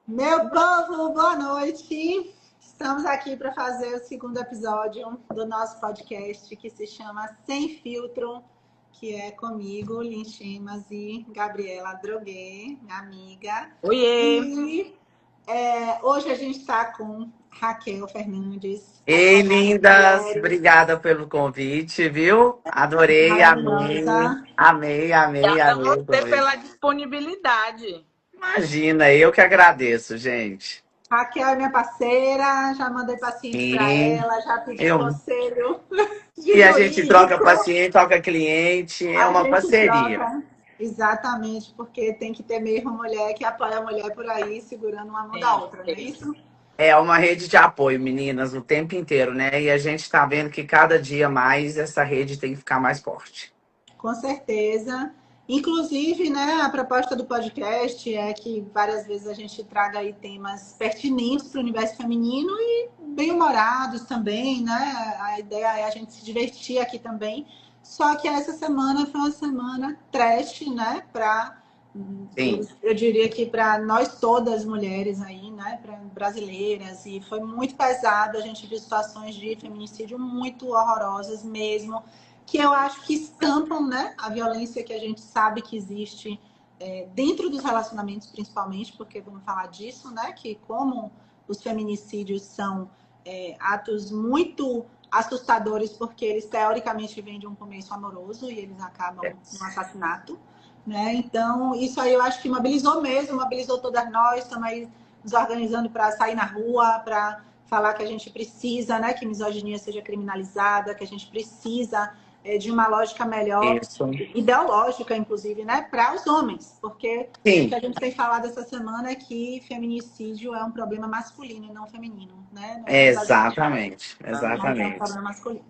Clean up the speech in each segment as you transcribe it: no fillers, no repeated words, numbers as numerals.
Meu povo, boa noite. Estamos aqui para fazer o segundo episódio do nosso podcast que se chama Sem Filtro, que é comigo, Lin Chemas e Gabriela Droguet, minha amiga. Oiê! E hoje a gente está com Raquel Fernandes, Ei, advogada de lindas! mulheres, Obrigada pelo convite, viu? Adorei, amei, maravilhosa. amei, amei, Obrigada a amei o você pela convite. disponibilidade. Imagina, eu que agradeço, gente. Raquel é minha parceira, já mandei paciente para Sim, ela, já pedi eu. conselho E a gente troca jurídico. paciente, troca cliente, é A uma gente parceria. troca, exatamente, porque tem que ter mesmo mulher que apoia a mulher por aí, segurando uma mão da Sim, outra, não é sim. isso? É uma rede de apoio, meninas, o tempo inteiro, né? E a gente está vendo que cada dia mais essa rede tem que ficar mais forte. Com certeza. Inclusive, né, a proposta do podcast é que várias vezes a gente traga aí temas pertinentes para o universo feminino e bem-humorados também, né? A ideia é a gente se divertir aqui também. Só que essa semana foi uma semana trash, né? Eu, Sim, eu diria que para nós todas mulheres aí, né? Pra brasileiras, e foi muito pesado. A gente viu situações de feminicídio muito horrorosas mesmo que eu acho que estampam, né, a violência que a gente sabe que existe dentro dos relacionamentos, principalmente, porque vamos falar disso, né, que como os feminicídios são atos muito assustadores, porque eles teoricamente vêm de um começo amoroso e eles acabam no assassinato, né? Então, isso aí eu acho que mobilizou mesmo, mobilizou todas nós, estamos aí nos organizando para sair na rua, para falar que a gente precisa, né, que misoginia seja criminalizada, que a gente precisa de uma lógica melhor, isso. ideológica, inclusive, né, para os homens, porque o que Sim, a gente tem falado essa semana é que feminicídio é um problema masculino e não feminino, né? Nós somos adultos, exatamente, mas é um exatamente. problema masculino.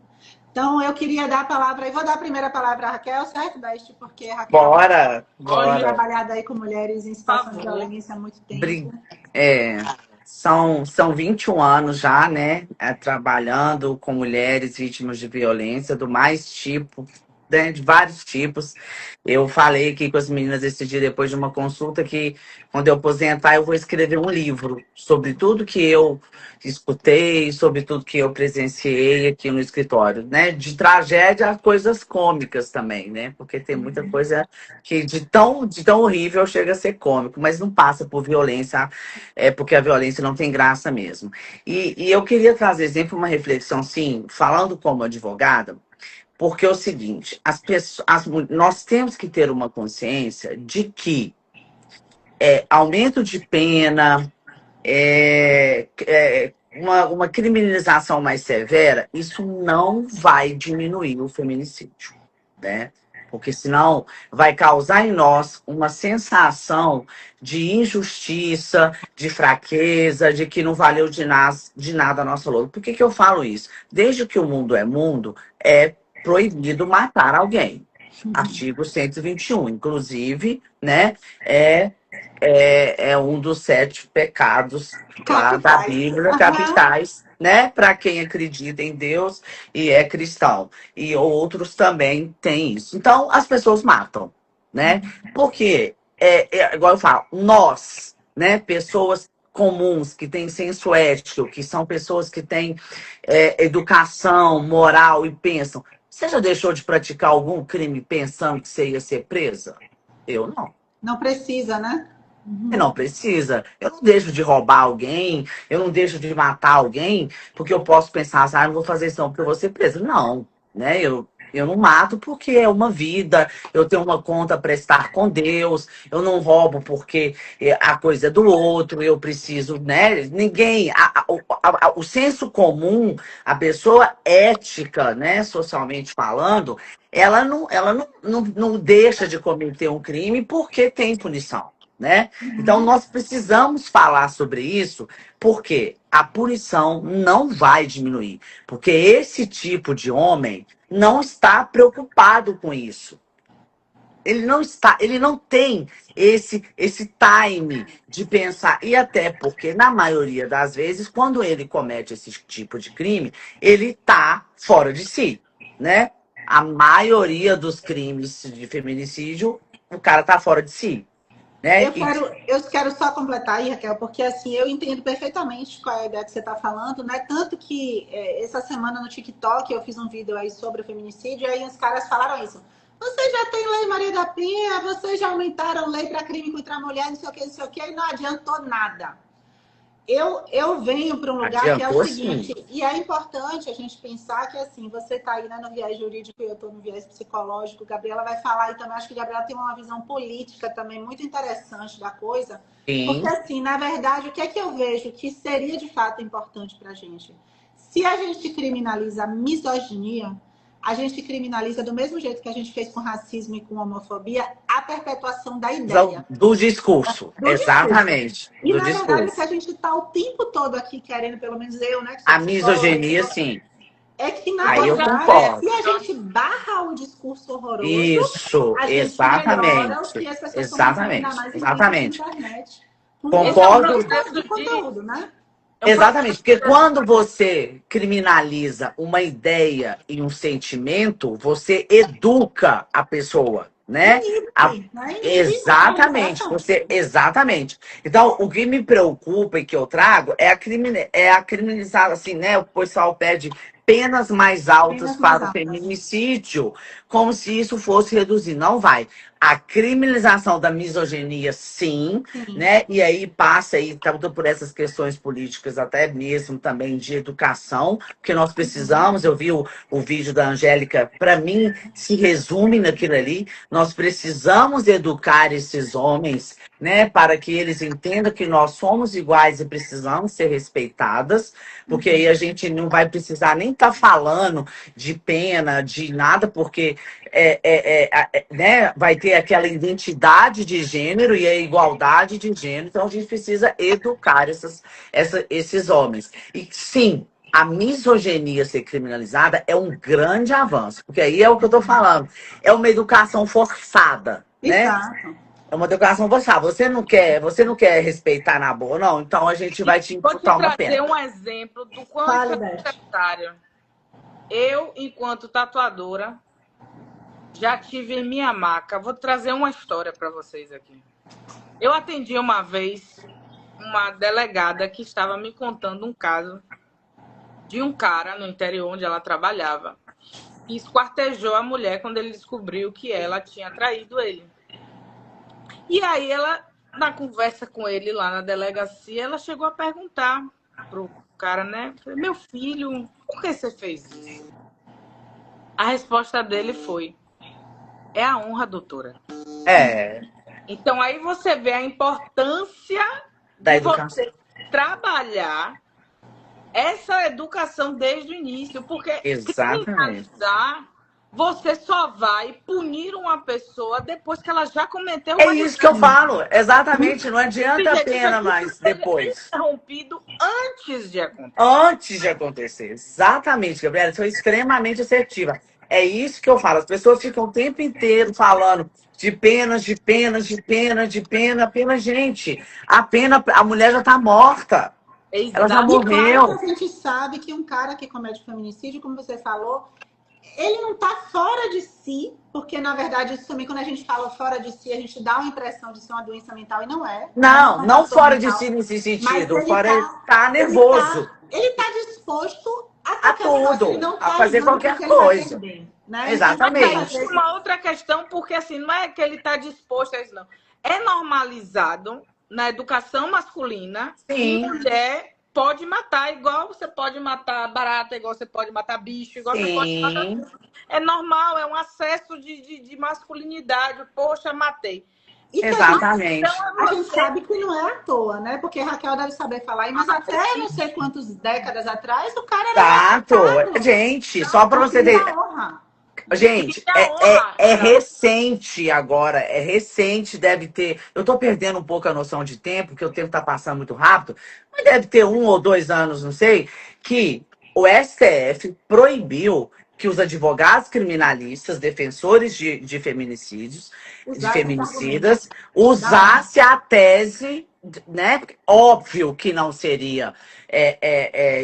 Então, eu queria dar a palavra, e vou dar a primeira palavra à Raquel, certo, Beste? Porque a Raquel Bora, tem Olhe, bora. trabalhado aí com mulheres em por situação de favor. violência há muito tempo. Bri- É, são 21 anos já, né, trabalhando com mulheres vítimas de violência do mais tipo, né, de vários tipos. Eu falei aqui com as meninas esse dia, depois de uma consulta, que quando eu aposentar, eu vou escrever um livro sobre tudo que eu escutei, sobre tudo que eu presenciei aqui no escritório, né, de tragédia a coisas cômicas também, né, porque tem muita coisa que de tão horrível chega a ser cômico, mas não passa por violência, porque a violência não tem graça mesmo. E eu queria trazer exemplo, uma reflexão, sim, falando como advogada, porque é o seguinte, nós temos que ter uma consciência de que aumento de pena, uma criminalização mais severa, isso não vai diminuir o feminicídio, né? Porque senão vai causar em nós uma sensação de injustiça, de fraqueza, de que não valeu de nada a nossa luta. Por que que eu falo isso? Desde que o mundo é mundo, é proibido matar alguém. Artigo 121, inclusive, né? É, é um dos 7 pecados lá da Capitais. Bíblia, capitais, né? Para quem acredita em Deus e é cristão. E outros também têm isso. Então, as pessoas matam, né? Porque, igual eu falo, nós, né? Pessoas comuns, que têm senso ético, que são pessoas que têm educação, moral e pensam. Você já deixou de praticar algum crime pensando que você ia ser presa? Eu não. Não precisa, né? Não precisa. Eu não deixo de roubar alguém, eu não deixo de matar alguém, porque eu posso pensar assim, não vou fazer isso não, porque eu vou ser preso. Não, né? Eu não mato porque é uma vida, eu tenho uma conta a prestar com Deus, eu não roubo porque a coisa é do outro, eu preciso, né? Ninguém, o senso comum, a pessoa ética, né, socialmente falando, ela não deixa de cometer um crime porque tem punição, né? Então, nós precisamos falar sobre isso, porque a punição não vai diminuir. Porque esse tipo de homem não está preocupado com isso. Ele não tem esse time de pensar. E até porque, na maioria das vezes, quando ele comete esse tipo de crime, ele está fora de si, né? A maioria dos crimes de feminicídio, o cara está fora de si. né? Eu quero só completar aí, Raquel, porque assim, eu entendo perfeitamente qual é a ideia que você está falando, né? Tanto que essa semana no TikTok eu fiz um vídeo aí sobre o feminicídio, e aí os caras falaram isso. Você já tem lei Maria da Penha, vocês já aumentaram lei para crime contra a mulher, não sei o que, e não adiantou nada. Eu venho para um lugar que é o seguinte, e é importante a gente pensar que, assim, você está aí, né, no viés jurídico e eu estou no viés psicológico, Gabriela vai falar, e também acho que a Gabriela tem uma visão política também muito interessante da coisa, Sim. porque, assim, na verdade, o que é que eu vejo que seria de fato importante para a gente? Se a gente criminaliza a misoginia, a gente criminaliza do mesmo jeito que a gente fez com racismo e com homofobia, a perpetuação da ideia. Do discurso, exatamente. E, do na verdade, discurso. que a gente está o tempo todo aqui querendo, pelo menos eu, né? Que sou A misoginia, sim. é que, na Aí eu verdade, concordo. se a gente barra o discurso horroroso, Isso, a gente melhora o que as pessoas estão fazendo, ainda mais em tempos de internet. Concordo. De conteúdo, né? Exatamente, porque quando você criminaliza uma ideia e um sentimento, você educa a pessoa, né? Exatamente, exatamente. Então, o que me preocupa e que eu trago é a criminalização, assim, né? O pessoal pede penas mais altas para o feminicídio, como se isso fosse reduzir. Não vai. A criminalização da misoginia, sim, né? E aí passa aí tanto por essas questões políticas, até mesmo também de educação, porque nós precisamos, eu vi o vídeo da Angélica, para mim, se resume naquilo ali, nós precisamos educar esses homens, né, para que eles entendam que nós somos iguais e precisamos ser respeitadas, porque aí a gente não vai precisar nem estar falando de pena, de nada, porque né, vai ter aquela identidade de gênero e a igualdade de gênero, então a gente precisa educar esses homens. E sim, a misoginia ser criminalizada é um grande avanço, porque aí é o que eu estou falando, é uma educação forçada, né? Exato. É uma educação forçada. Você não quer respeitar na boa, não? Então a gente vai te imputar uma pena. Vou te trazer um exemplo do quanto é necessário. Eu, enquanto tatuadora, já tive em minha maca. Vou trazer uma história para vocês aqui. Eu atendi uma vez uma delegada que estava me contando um caso de um cara no interior onde ela trabalhava e esquartejou a mulher quando ele descobriu que ela tinha traído ele. E aí ela, na conversa com ele lá na delegacia, ela chegou a perguntar pro cara, né? Meu filho, por que você fez isso? A resposta dele foi: é a honra, doutora. Então aí você vê a importância da de educação. você trabalhar essa educação desde o início, porque criminalizar, você só vai punir uma pessoa depois que ela já cometeu uma isso que eu falo, exatamente, não adianta a pena mais depois. Interrompido antes de acontecer. Antes de acontecer, exatamente, Gabriela, você foi extremamente assertiva. É isso que eu falo, as pessoas ficam o tempo inteiro falando de penas, de penas, de pena, de pena, gente. A mulher já tá morta. Ela já morreu. Claro que a gente sabe que um cara que comete feminicídio, como você falou, ele não tá fora de si, porque, na verdade, isso também, quando a gente fala fora de si, a gente dá uma impressão de ser uma doença mental e não é. Não fora de si nesse sentido. Ele tá nervoso. Ele tá disposto a tudo, a fazer qualquer coisa. Né? Exatamente. Uma outra questão, porque assim, não é que ele tá disposto a isso, não. É normalizado na educação masculina que mulher pode matar, igual você pode matar barata, igual você pode matar bicho, igual você pode matar... É normal, é um acesso de masculinidade. Poxa, matei. Exatamente. Então, a gente sabe que não é à toa, né? Porque Raquel deve saber falar, mas até não sei quantas décadas atrás, o cara era Exato. Gente, só para você ter... Gente, é recente agora, é recente, deve ter... Eu tô perdendo um pouco a noção de tempo, porque o tempo tá passando muito rápido, mas deve ter 1 ou 2 anos, não sei, que o STF proibiu que os advogados criminalistas, defensores de feminicídios, de feminicidas, usasse a tese, né? Óbvio que não seria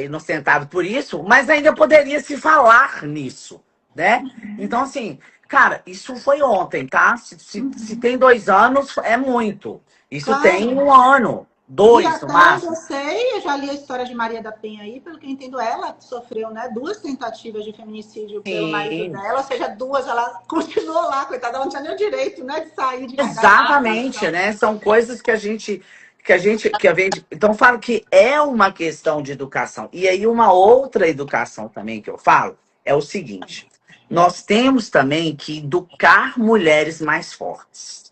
inocentado por isso, mas ainda poderia se falar nisso. Né? Então, assim, Cara, isso foi ontem, tá? Se tem 2 anos, é muito. Isso tem Claro. 1 ano, E 2 no até onde eu máximo. sei, eu já li a história de Maria da Penha aí, pelo que eu entendo, ela sofreu, né, 2 tentativas de feminicídio pelo marido Sim, dela, ou seja, 2, ela continuou lá, coitada, ela não tinha nem o direito, né, de sair de verdade da exatamente, situação. né? São coisas que a gente. Então, eu falo que é uma questão de educação. E aí, uma outra educação também que eu falo é o seguinte: nós temos também que educar mulheres mais fortes,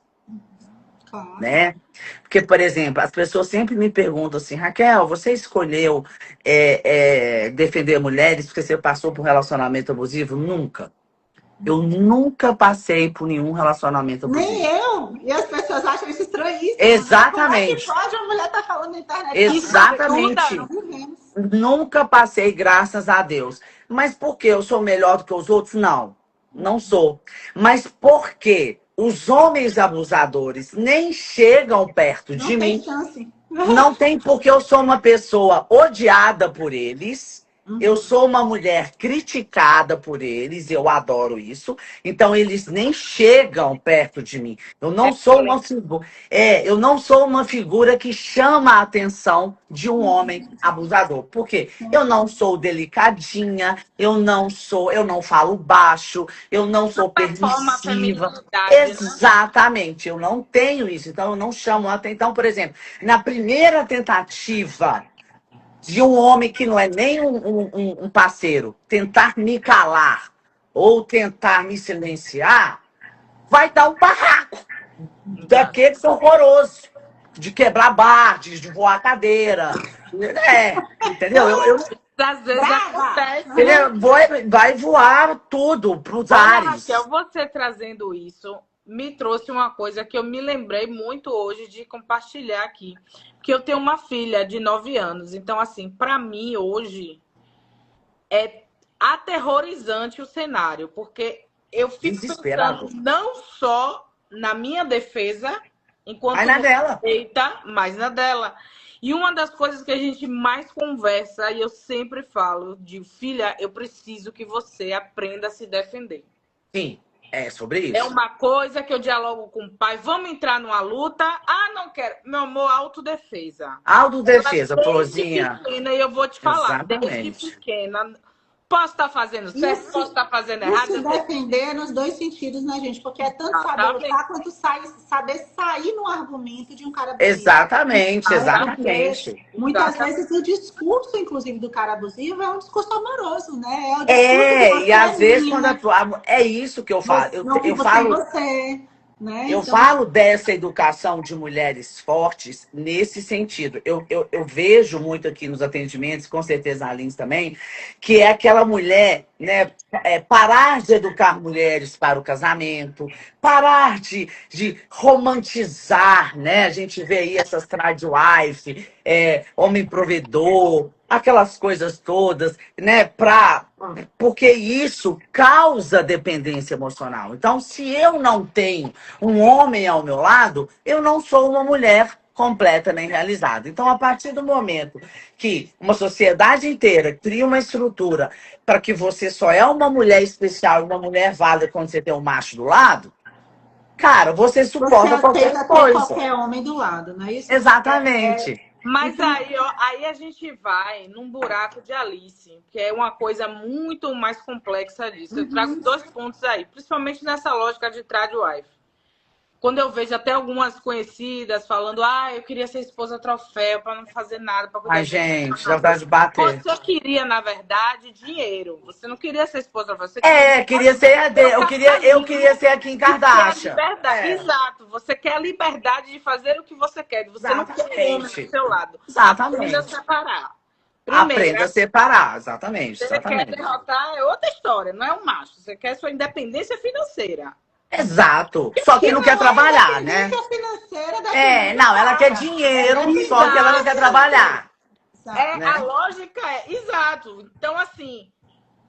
Claro. né? Porque, por exemplo, as pessoas sempre me perguntam assim, Raquel, você escolheu defender mulheres porque você passou por um relacionamento abusivo? Nunca. Eu nunca passei por nenhum relacionamento Nem abusivo. eu. E as pessoas acham isso estranhíssimo, né? Como é que Exatamente. pode uma mulher estar falando na internet que Isso nunca, nunca Exatamente. não vivemos? Nunca passei, graças a Deus. Mas por que eu sou melhor do que os outros? Não, não sou. Mas por que os homens abusadores nem chegam perto Não de tem mim? chance. Não tem, porque eu sou uma pessoa odiada por eles. Eu Uhum. sou uma mulher criticada por eles, eu adoro isso. Então eles nem chegam perto de mim. é violento. Eu não sou uma figura que chama a atenção de um homem abusador. Por quê? Eu não sou delicadinha, eu não falo baixo, eu não Não sou performa a permissiva. feminilidade, né? Exatamente, eu não tenho isso, então eu não chamo a atenção. Então, por exemplo, na primeira tentativa de um homem que não é nem um parceiro tentar me calar ou tentar me silenciar, vai dar um barraco Tá. daqueles horroroso, de quebrar bar, de voar cadeira. Entendeu? Às vezes Brava! acontece, né? Entendeu? Vai voar tudo para os Olha, Raquel, ares. você trazendo isso me trouxe uma coisa que eu me lembrei muito hoje de compartilhar aqui. Que eu tenho uma filha de 9 anos. Então, assim, para mim hoje é aterrorizante o cenário, porque eu fico pensando Desesperador. não só na minha defesa, Vai enquanto na mulher dela. feita, mas na dela. E uma das coisas que a gente mais conversa, e eu sempre falo, de filha, eu preciso que você aprenda a se defender. Sim, é sobre É isso. uma coisa que eu dialogo com o pai. Vamos entrar numa luta? Ah, não quero. Meu amor, autodefesa. Autodefesa, Desde florzinha. pequena, e eu vou te falar, desde Exatamente. pequena, posso estar fazendo E certo, posso se, estar fazendo e errado. se defender nos dois sentidos, né, gente? Porque é tanto saber Exatamente, lutar quanto saber sair no argumento de um cara abusivo. Exatamente, Né? Porque exatamente. muitas exatamente. vezes o discurso, inclusive, do cara abusivo é um discurso amoroso, né? É o discurso de E você é às vezes quando minha, é isso que eu falo. você, não Eu vivo sem falo você, né? Eu Então, falo dessa educação de mulheres fortes nesse sentido. Eu vejo muito aqui nos atendimentos, com certeza a Lins também, que é aquela mulher, né, parar de educar mulheres para o casamento, parar de romantizar, né? A gente vê aí essas tradwife, homem provedor, aquelas coisas todas, né? Porque isso causa dependência emocional. Então, se eu não tenho um homem ao meu lado, eu não sou uma mulher completa nem realizada. Então, a partir do momento que uma sociedade inteira cria uma estrutura para que você só é uma mulher especial, uma mulher válida quando você tem um macho do lado, cara, você você suporta qualquer aceita ter coisa. qualquer homem do lado, não é isso? Exatamente. Mas Então, aí, ó, aí a gente vai num buraco de Alice, que é uma coisa muito mais complexa disso. Eu trago 2 pontos aí, principalmente nessa lógica de tradwife. Quando eu vejo até algumas conhecidas falando, eu queria ser esposa troféu para não fazer nada, para cuidar Ai, de gente, dá vontade de bater. Você queria, na verdade, dinheiro. Você não queria ser esposa troféu, você queria Queria ser eu capitalismo queria ser a Kim e quer a Kardashian. liberdade. Exato, você quer a liberdade de fazer o que você quer. Você não quer um homem do Exatamente. seu lado. Aprenda a Exatamente. separar. Aprenda a Primeiro, separar. Exatamente, você quer exatamente. derrotar, é outra história, não é um macho. Você quer sua independência financeira. Exato. Só que que não não quer é trabalhar, né? independência financeira defendendo Não, o ela quer cara. É dinheiro, só que ela não quer dependência. trabalhar, A né? lógica exato. Então, assim,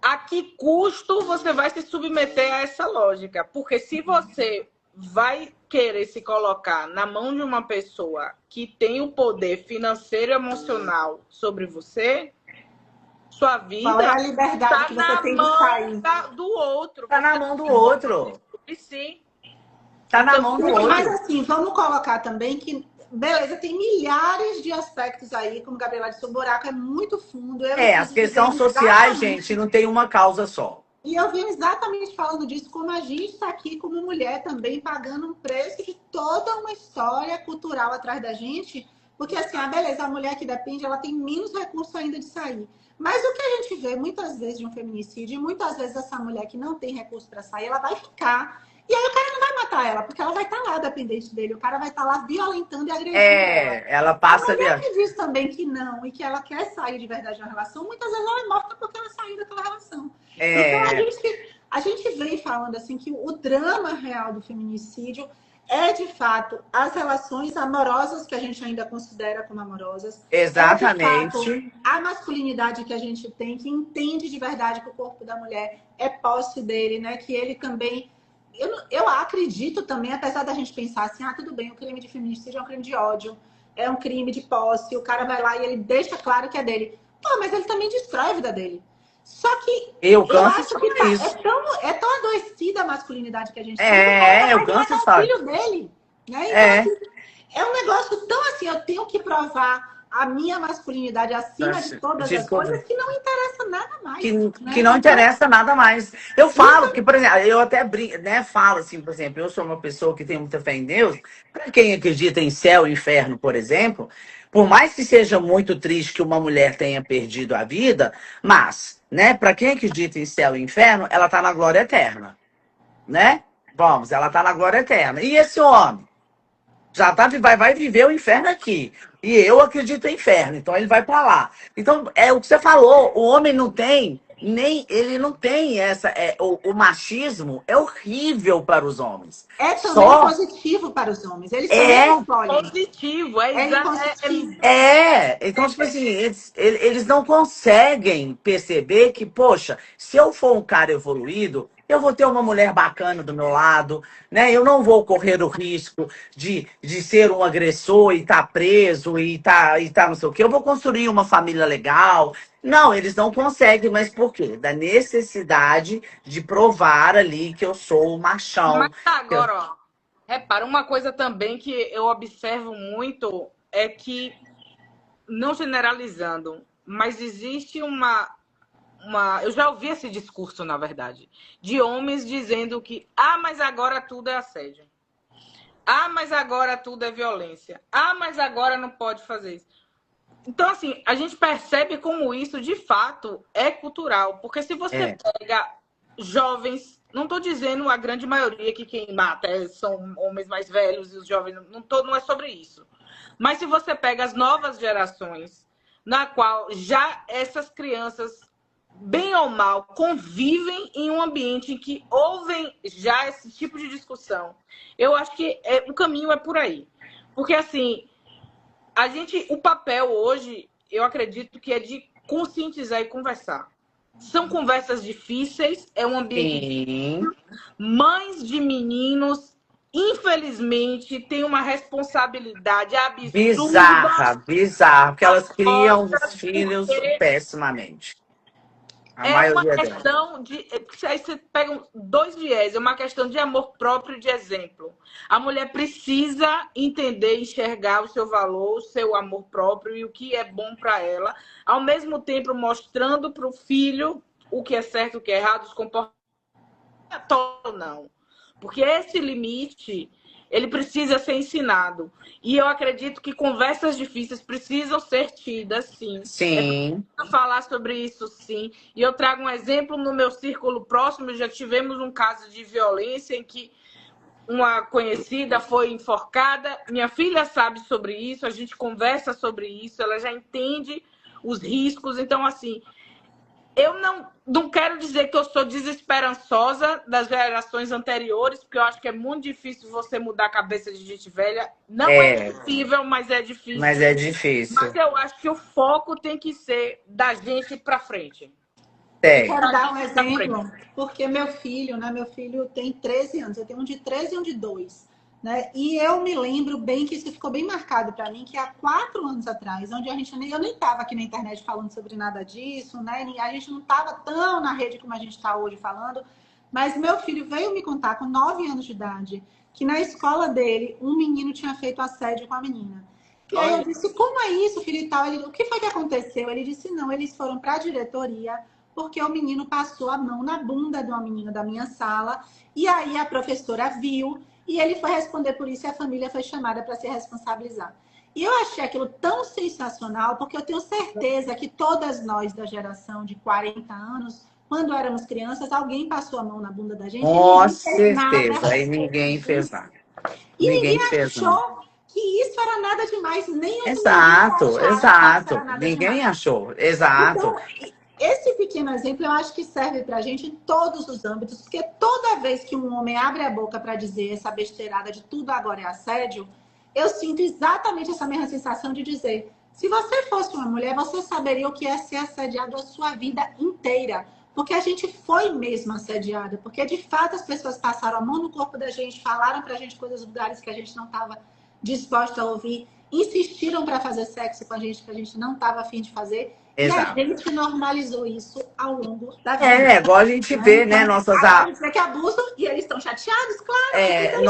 a que custo você vai se submeter a essa lógica? Porque se você vai querer se colocar na mão de uma pessoa que tem o poder financeiro e emocional sobre você, sua Qual é vida a liberdade está que você na tem de mão sair? do outro. Tá na mão do outro. E sim. Tá na Então, mão do Mas outro. assim, vamos colocar também que, beleza, tem milhares de aspectos aí, como a Gabriela disse, o buraco é muito fundo. Eu, As inclusive, questões venho sociais, exatamente. gente, não tem uma causa só. E eu venho exatamente falando disso, como a gente está aqui como mulher também pagando um preço de toda uma história cultural atrás da gente, porque assim, beleza, a mulher que depende, ela tem menos recurso ainda de sair. Mas o que a gente vê muitas vezes de um feminicídio, e muitas vezes essa mulher que não tem recurso para sair, ela vai ficar. E aí o cara não vai matar ela, porque ela vai estar lá dependente dele, o cara vai estar lá violentando e agredindo ela. Ela A passa mulher ali. que diz também que não e que ela quer sair de verdade da relação, muitas vezes ela é morta porque ela saiu daquela relação. Então a gente vem falando assim que o drama real do feminicídio é de fato as relações amorosas que a gente ainda considera como amorosas. Exatamente. É de fato a masculinidade que a gente tem, que entende de verdade que o corpo da mulher é posse dele, né? Que ele também. Eu acredito também, apesar da gente pensar assim, tudo bem, o crime de feminicídio é um crime de ódio, é um crime de posse, o cara vai lá e ele deixa claro que é dele. Pô, mas ele também destrói a vida dele. Só que eu canso acho de que falar isso. é tão adoecida a masculinidade que a gente tem, Eu canso de falar. o filho dele. Né? Então, assim, é um negócio tão assim, eu tenho que provar a minha masculinidade acima de todas as coisas que não interessa nada mais. Que não interessa nada mais. Eu falo, porque, por exemplo, eu até falo assim, por exemplo, eu sou uma pessoa que tem muita fé em Deus. Para quem acredita em céu e inferno, por exemplo, por mais que seja muito triste que uma mulher tenha perdido a vida, mas, né, para quem acredita em céu e inferno, ela tá na glória eterna, né? Ela tá na glória eterna. E esse homem? Vai viver o inferno aqui. E eu acredito em inferno, então ele vai para lá. Então, é o que você falou, o homem não tem, ele não tem o machismo é horrível para os homens. É também positivo para os homens. Eles também escolhem. Positivo, positivo. Então, tipo assim, eles não conseguem perceber que, poxa, se eu for um cara evoluído, eu vou ter uma mulher bacana do meu lado, né? Eu não vou correr o risco de ser um agressor e estar preso e tá não sei o quê. Eu vou construir uma família legal. Não, eles não conseguem, mas por quê? Da necessidade de provar ali que eu sou o machão. Mas agora, ó, repara, uma coisa também que eu observo muito é que, não generalizando, mas existe eu já ouvi esse discurso, na verdade, de homens dizendo que, mas agora tudo é assédio. Mas agora tudo é violência. Mas agora não pode fazer isso. Então, assim, a gente percebe como isso, de fato, é cultural. Porque se você pega jovens, não estou dizendo a grande maioria que quem mata são homens mais velhos e os jovens, não é sobre isso. Mas se você pega as novas gerações, na qual já essas crianças, bem ou mal, convivem em um ambiente em que ouvem já esse tipo de discussão, eu acho que o caminho é por aí. Porque, assim, o papel hoje, eu acredito que é de conscientizar e conversar. São conversas difíceis, é um ambiente difícil. Mães de meninos, infelizmente, têm uma responsabilidade absurda. Bizarra, porque elas criam os filhos pessimamente. Uma questão de... Aí você pega dois viés. É uma questão de amor próprio e de exemplo. A mulher precisa entender, enxergar o seu valor, o seu amor próprio e o que é bom para ela, ao mesmo tempo mostrando para o filho o que é certo, o que é errado, os comportamentos não. Porque esse limite, ele precisa ser ensinado. E eu acredito que conversas difíceis precisam ser tidas, sim. Sim. É falar sobre isso, sim. E eu trago um exemplo no meu círculo próximo. Já tivemos um caso de violência em que uma conhecida foi enforcada. Minha filha sabe sobre isso, a gente conversa sobre isso, ela já entende os riscos. Então, assim, eu não quero dizer que eu sou desesperançosa das gerações anteriores, porque eu acho que é muito difícil você mudar a cabeça de gente velha. Não é possível, mas é difícil. Mas é difícil. Mas eu acho que o foco tem que ser da gente para frente. Eu quero dar um exemplo, porque meu filho tem 13 anos. Eu tenho um de 13 e um de 2. né? E eu me lembro bem que isso ficou bem marcado para mim, que há 4 anos atrás, onde eu nem estava aqui na internet falando sobre nada disso, né? A gente não estava tão na rede como a gente está hoje falando, mas meu filho veio me contar com 9 anos de idade que na escola dele um menino tinha feito assédio com a menina. E aí eu disse, como é isso, filho e tal? Ele, o que foi que aconteceu? Ele disse, não, eles foram para a diretoria porque o menino passou a mão na bunda de uma menina da minha sala e aí a professora viu e ele foi responder por isso e a família foi chamada para se responsabilizar. E eu achei aquilo tão sensacional, porque eu tenho certeza que todas nós da geração de 40 anos, quando éramos crianças, alguém passou a mão na bunda da gente Com e ninguém fez certeza. nada. E ninguém fez nada. E ninguém fez nada. achou que isso era nada demais, nem os Exato. Ninguém demais. achou. Exato. Então, esse pequeno exemplo eu acho que serve pra gente em todos os âmbitos, porque toda vez que um homem abre a boca para dizer essa besteirada de tudo agora é assédio, eu sinto exatamente essa mesma sensação de dizer, se você fosse uma mulher, você saberia o que é ser assediado a sua vida inteira. Porque a gente foi mesmo assediada, porque de fato as pessoas passaram a mão no corpo da gente, falaram pra gente coisas vulgares que a gente não estava disposta a ouvir, insistiram para fazer sexo com a gente que a gente não estava afim de fazer. Exato. E a gente normalizou isso ao longo da vida. É, igual a gente vê, né? Nossas dizer que abuso e eles estão chateados, claro.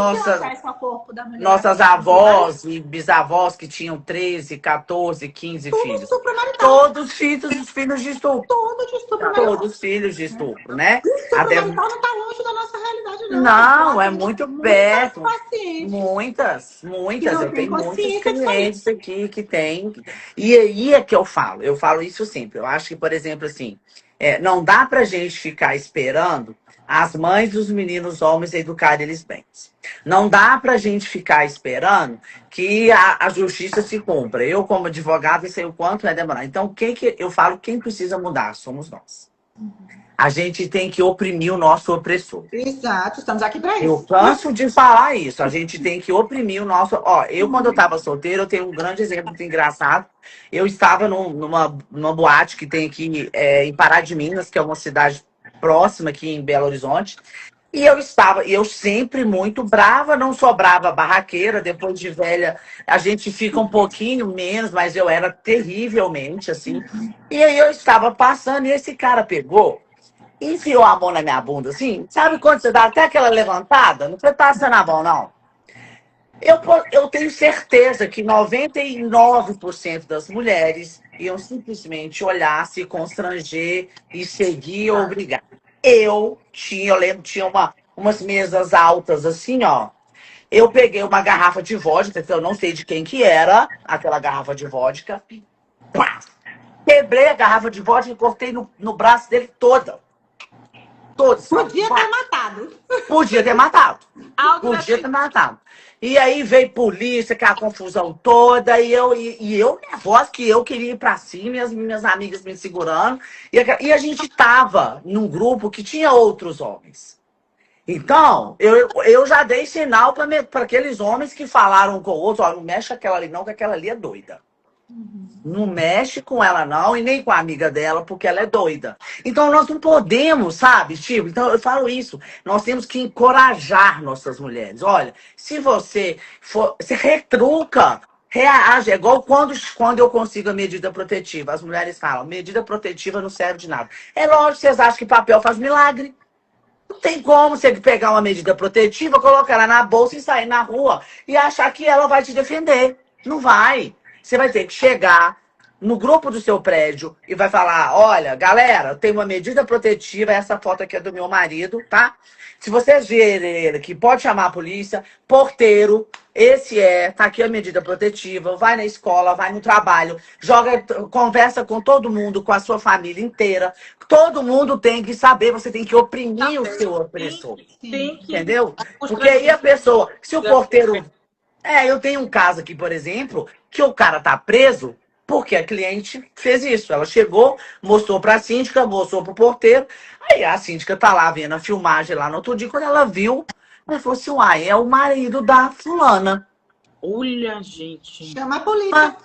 Nossas avós e bisavós que tinham 13, 14, 15 filhos. Todos filhos de estupro. Todos filhos de estupro, né? Até não está longe da nossa realidade, não. Não, é muito perto. Muitas. Eu tenho muitos clientes aqui que tem. E aí é que eu falo isso sempre. Eu acho que, por exemplo, assim, não dá pra gente ficar esperando as mães dos meninos homens educarem eles bem. Não dá pra gente ficar esperando que a justiça se cumpra. Eu, como advogado, sei o quanto é demorar. Então, eu falo, quem precisa mudar somos nós. A gente tem que oprimir o nosso opressor. Exato, estamos aqui para isso. Eu canso de falar isso. A gente tem que oprimir o nosso... quando eu estava solteiro, eu tenho um grande exemplo muito engraçado. Eu estava numa boate que tem aqui em Pará de Minas, que é uma cidade próxima aqui em Belo Horizonte. E eu sempre muito brava, não sou brava barraqueira, depois de velha a gente fica um pouquinho menos, mas eu era terrivelmente assim. E aí eu estava passando e esse cara pegou, enfiou a mão na minha bunda, assim. Sabe quando você dá até aquela levantada? Não foi passando a mão, não. Eu tenho certeza que 99% das mulheres iam simplesmente olhar, se constranger e seguir ou brigar. Eu lembro, tinha umas mesas altas assim, ó. Eu peguei uma garrafa de vodka, que eu não sei de quem que era, aquela garrafa de vodka. Pá! Quebrei a garrafa de vodka e cortei no braço dele toda. Podia ter matado. Podia ter matado. E aí veio polícia, que a confusão toda, e eu nervosa, que eu queria ir pra cima, e as minhas amigas me segurando. E a gente tava num grupo que tinha outros homens. Então, eu já dei sinal para aqueles homens que falaram com o outro, não mexe com aquela ali não, que aquela ali é doida. Não mexe com ela não, e nem com a amiga dela, porque ela é doida. Então, nós não podemos, sabe, Chico? Então, eu falo isso. Nós temos que encorajar nossas mulheres. Olha, se você retruca, reage. É igual quando eu consigo a medida protetiva. As mulheres falam, medida protetiva não serve de nada. É lógico, vocês acham que papel faz milagre. Não tem como você pegar uma medida protetiva, colocar ela na bolsa e sair na rua e achar que ela vai te defender. Não vai. Você vai ter que chegar no grupo do seu prédio e vai falar, olha, galera, tem uma medida protetiva, essa foto aqui é do meu marido, tá? Se vocês verem ele aqui, pode chamar a polícia, porteiro, tá aqui a medida protetiva, vai na escola, vai no trabalho, conversa com todo mundo, com a sua família inteira. Todo mundo tem que saber, você tem que oprimir o seu opressor. Sim. Entendeu? Porque aí a pessoa, se o porteiro... eu tenho um caso aqui, por exemplo, que o cara tá preso porque a cliente fez isso. Ela chegou, mostrou pra síndica, mostrou pro porteiro. Aí a síndica tá lá vendo a filmagem lá no outro dia. Quando ela viu, ela falou assim, é o marido da fulana. Olha, gente. Chama a polícia.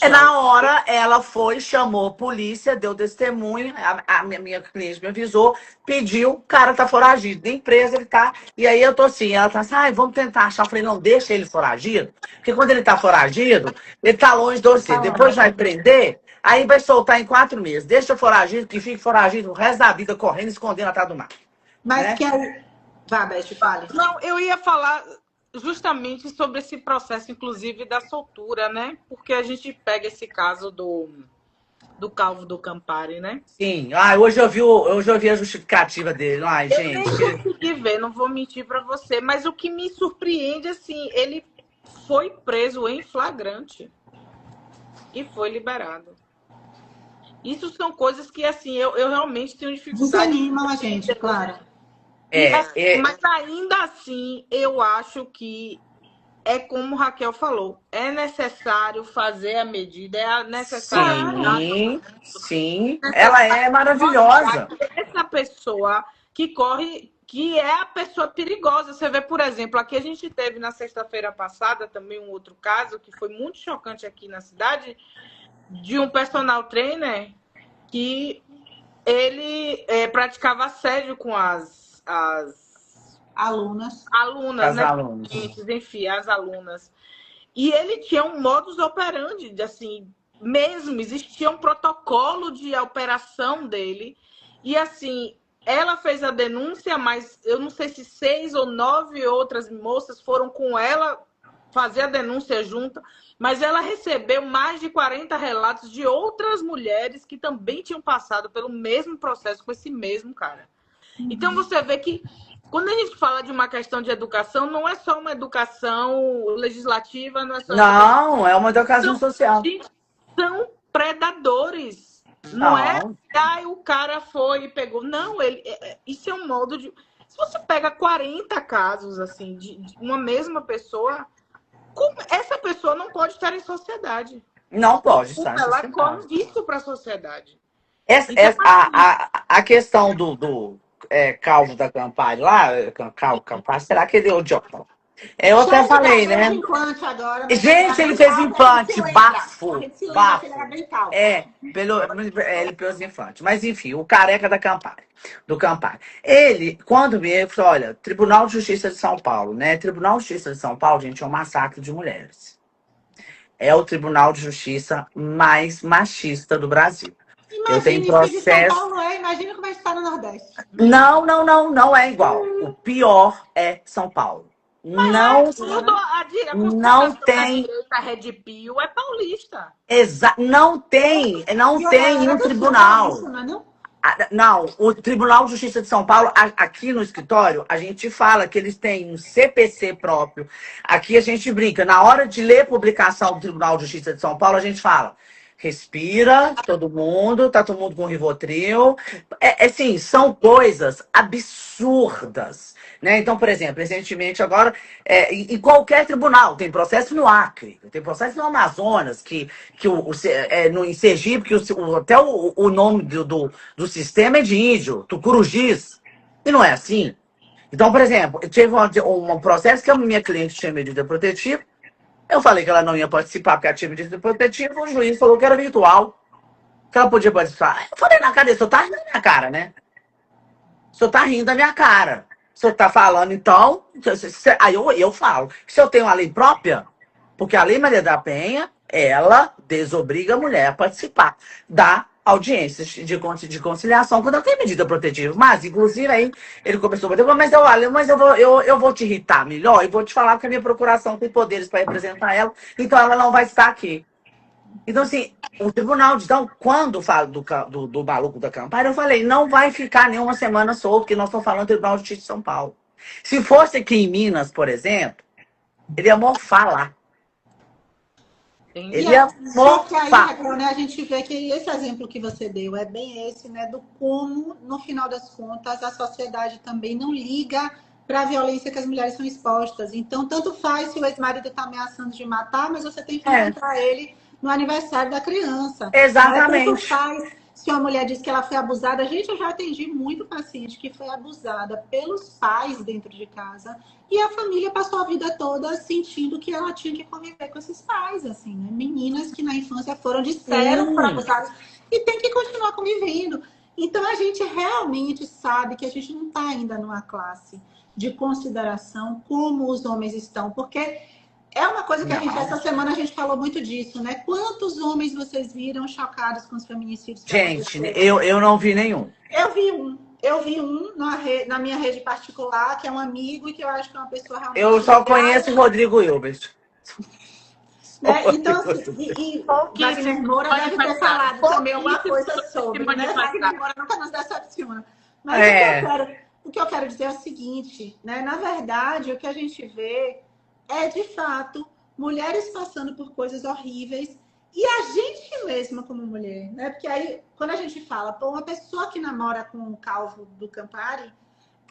Na hora, ela foi, chamou a polícia, deu testemunho, a minha cliente me avisou, pediu, o cara tá foragido, da empresa ele tá. E aí eu tô assim, ela tá assim, ai, vamos tentar achar. Eu falei, não, deixa ele foragido, porque quando ele tá foragido, ele tá longe de você. Depois vai prender, aí vai soltar em 4 meses. Deixa o foragido, que fique foragido o resto da vida, correndo, escondendo atrás do mar. Mas né? que aí... Vá, Beth, fale. Não, eu ia falar justamente sobre esse processo, inclusive, da soltura, né? Porque a gente pega esse caso do Calvo do Campari, né? Sim. Hoje eu vi a justificativa dele. Ai, Eu gente. nem consegui ver, não vou mentir para você, mas o que me surpreende, assim, ele foi preso em flagrante e foi liberado. Isso são coisas que, assim, eu realmente tenho dificuldade. Desanimam a gente, claro. Mas ainda assim, eu acho que é como Raquel falou, é necessário fazer a medida, é necessário. Sim, ela é maravilhosa. Essa pessoa que corre, que é a pessoa perigosa. Você vê, por exemplo, aqui a gente teve na sexta-feira passada também um outro caso que foi muito chocante aqui na cidade, de um personal trainer que ele praticava assédio com as alunas, né? Alunas. Enfim, as alunas. E ele tinha um modus operandi, assim, mesmo, existia um protocolo de operação dele. E, assim, ela fez a denúncia, mas eu não sei se 6 ou 9 outras moças foram com ela fazer a denúncia junto, mas ela recebeu mais de 40 relatos de outras mulheres que também tinham passado pelo mesmo processo com esse mesmo cara. Então, você vê que quando a gente fala de uma questão de educação, não é só uma educação legislativa, não é só... Não, é uma educação social. São predadores. Não é o cara foi e pegou. Não, isso é um modo de... Se você pega 40 casos assim de uma mesma pessoa, essa pessoa não pode estar em sociedade. Não pode estar em sociedade. Ela corre risco para a sociedade. A questão do Calvo da Campari lá, Calvo Campari, será que ele é idiota? Eu até falei, né? Agora, gente, ele fez implante, bafo. Ele fez implante. Mas enfim, o careca do Campari. Ele, quando veio, falou: olha, Tribunal de Justiça de São Paulo, né? Tribunal de Justiça de São Paulo, gente, é um massacre de mulheres. É o Tribunal de Justiça mais machista do Brasil. Eu tenho processo. São Paulo imagina como é que está no Nordeste. Não é igual. O pior é São Paulo. Não tem. A Red Pill é paulista. Não tem um tribunal. Não, o Tribunal de Justiça de São Paulo, aqui no escritório, a gente fala que eles têm um CPC próprio. Aqui a gente brinca. Na hora de ler publicação do Tribunal de Justiça de São Paulo, a gente fala: respira, todo mundo com Rivotril. Assim, são coisas absurdas, né? Então, por exemplo, recentemente agora, em qualquer tribunal, tem processo no Acre, tem processo no Amazonas, em Sergipe, até o nome do sistema é de índio, Tucurugis, e não é assim. Então, por exemplo, teve um processo que a minha cliente tinha medida protetiva. Eu falei que ela não ia participar porque ela tinha medida protetiva. O juiz falou que era virtual, que ela podia participar. Eu falei: na cadeia, o senhor tá rindo da minha cara, né? O senhor tá rindo da minha cara. O senhor tá falando, então... Aí eu falo: se eu tenho uma lei própria, porque a Lei Maria da Penha, ela desobriga a mulher a participar da audiência de conciliação quando ela tem medida protetiva. Mas, inclusive, aí ele começou a bater: mas eu vou te irritar melhor e vou te falar que a minha procuração tem poderes para representar ela, então ela não vai estar aqui. Então, assim, o tribunal, então, quando falo do maluco da Campari, eu falei: não vai ficar nenhuma semana solto, porque nós estamos falando do Tribunal de Justiça de São Paulo. Se fosse aqui em Minas, por exemplo, ele ia morfar lá. Ele ia morfar. Aí, né, a gente vê que esse exemplo que você deu é bem esse, né, do como, no final das contas, a sociedade também não liga para a violência que as mulheres são expostas. Então, tanto faz se o ex-marido está ameaçando de matar, mas você tem que encontrar ele no aniversário da criança. Exatamente. Tanto faz Se uma mulher diz que ela foi abusada, gente, eu já atendi muito paciente que foi abusada pelos pais dentro de casa e a família passou a vida toda sentindo que ela tinha que conviver com esses pais, assim, né? Meninas que na infância disseram foram abusadas e tem que continuar convivendo. Então a gente realmente sabe que a gente não está ainda numa classe de consideração como os homens estão, porque é uma coisa que essa semana a gente falou muito disso, né? Quantos homens vocês viram chocados com os feminicídios? Gente, eu não vi nenhum. Eu vi um na minha rede particular, que é um amigo e que eu acho que é uma pessoa realmente... Eu só conheço o Rodrigo Hilbert. Né? Então, assim, Wagner Moura deve ter falado também uma coisa sobre, né? Wagner Moura nunca nos decepciona. Mas o que eu quero dizer é o seguinte, né? Na verdade, o que a gente vê é, de fato, mulheres passando por coisas horríveis e a gente mesma como mulher, né? Porque aí, quando a gente fala, pô, uma pessoa que namora com o Calvo do Campari,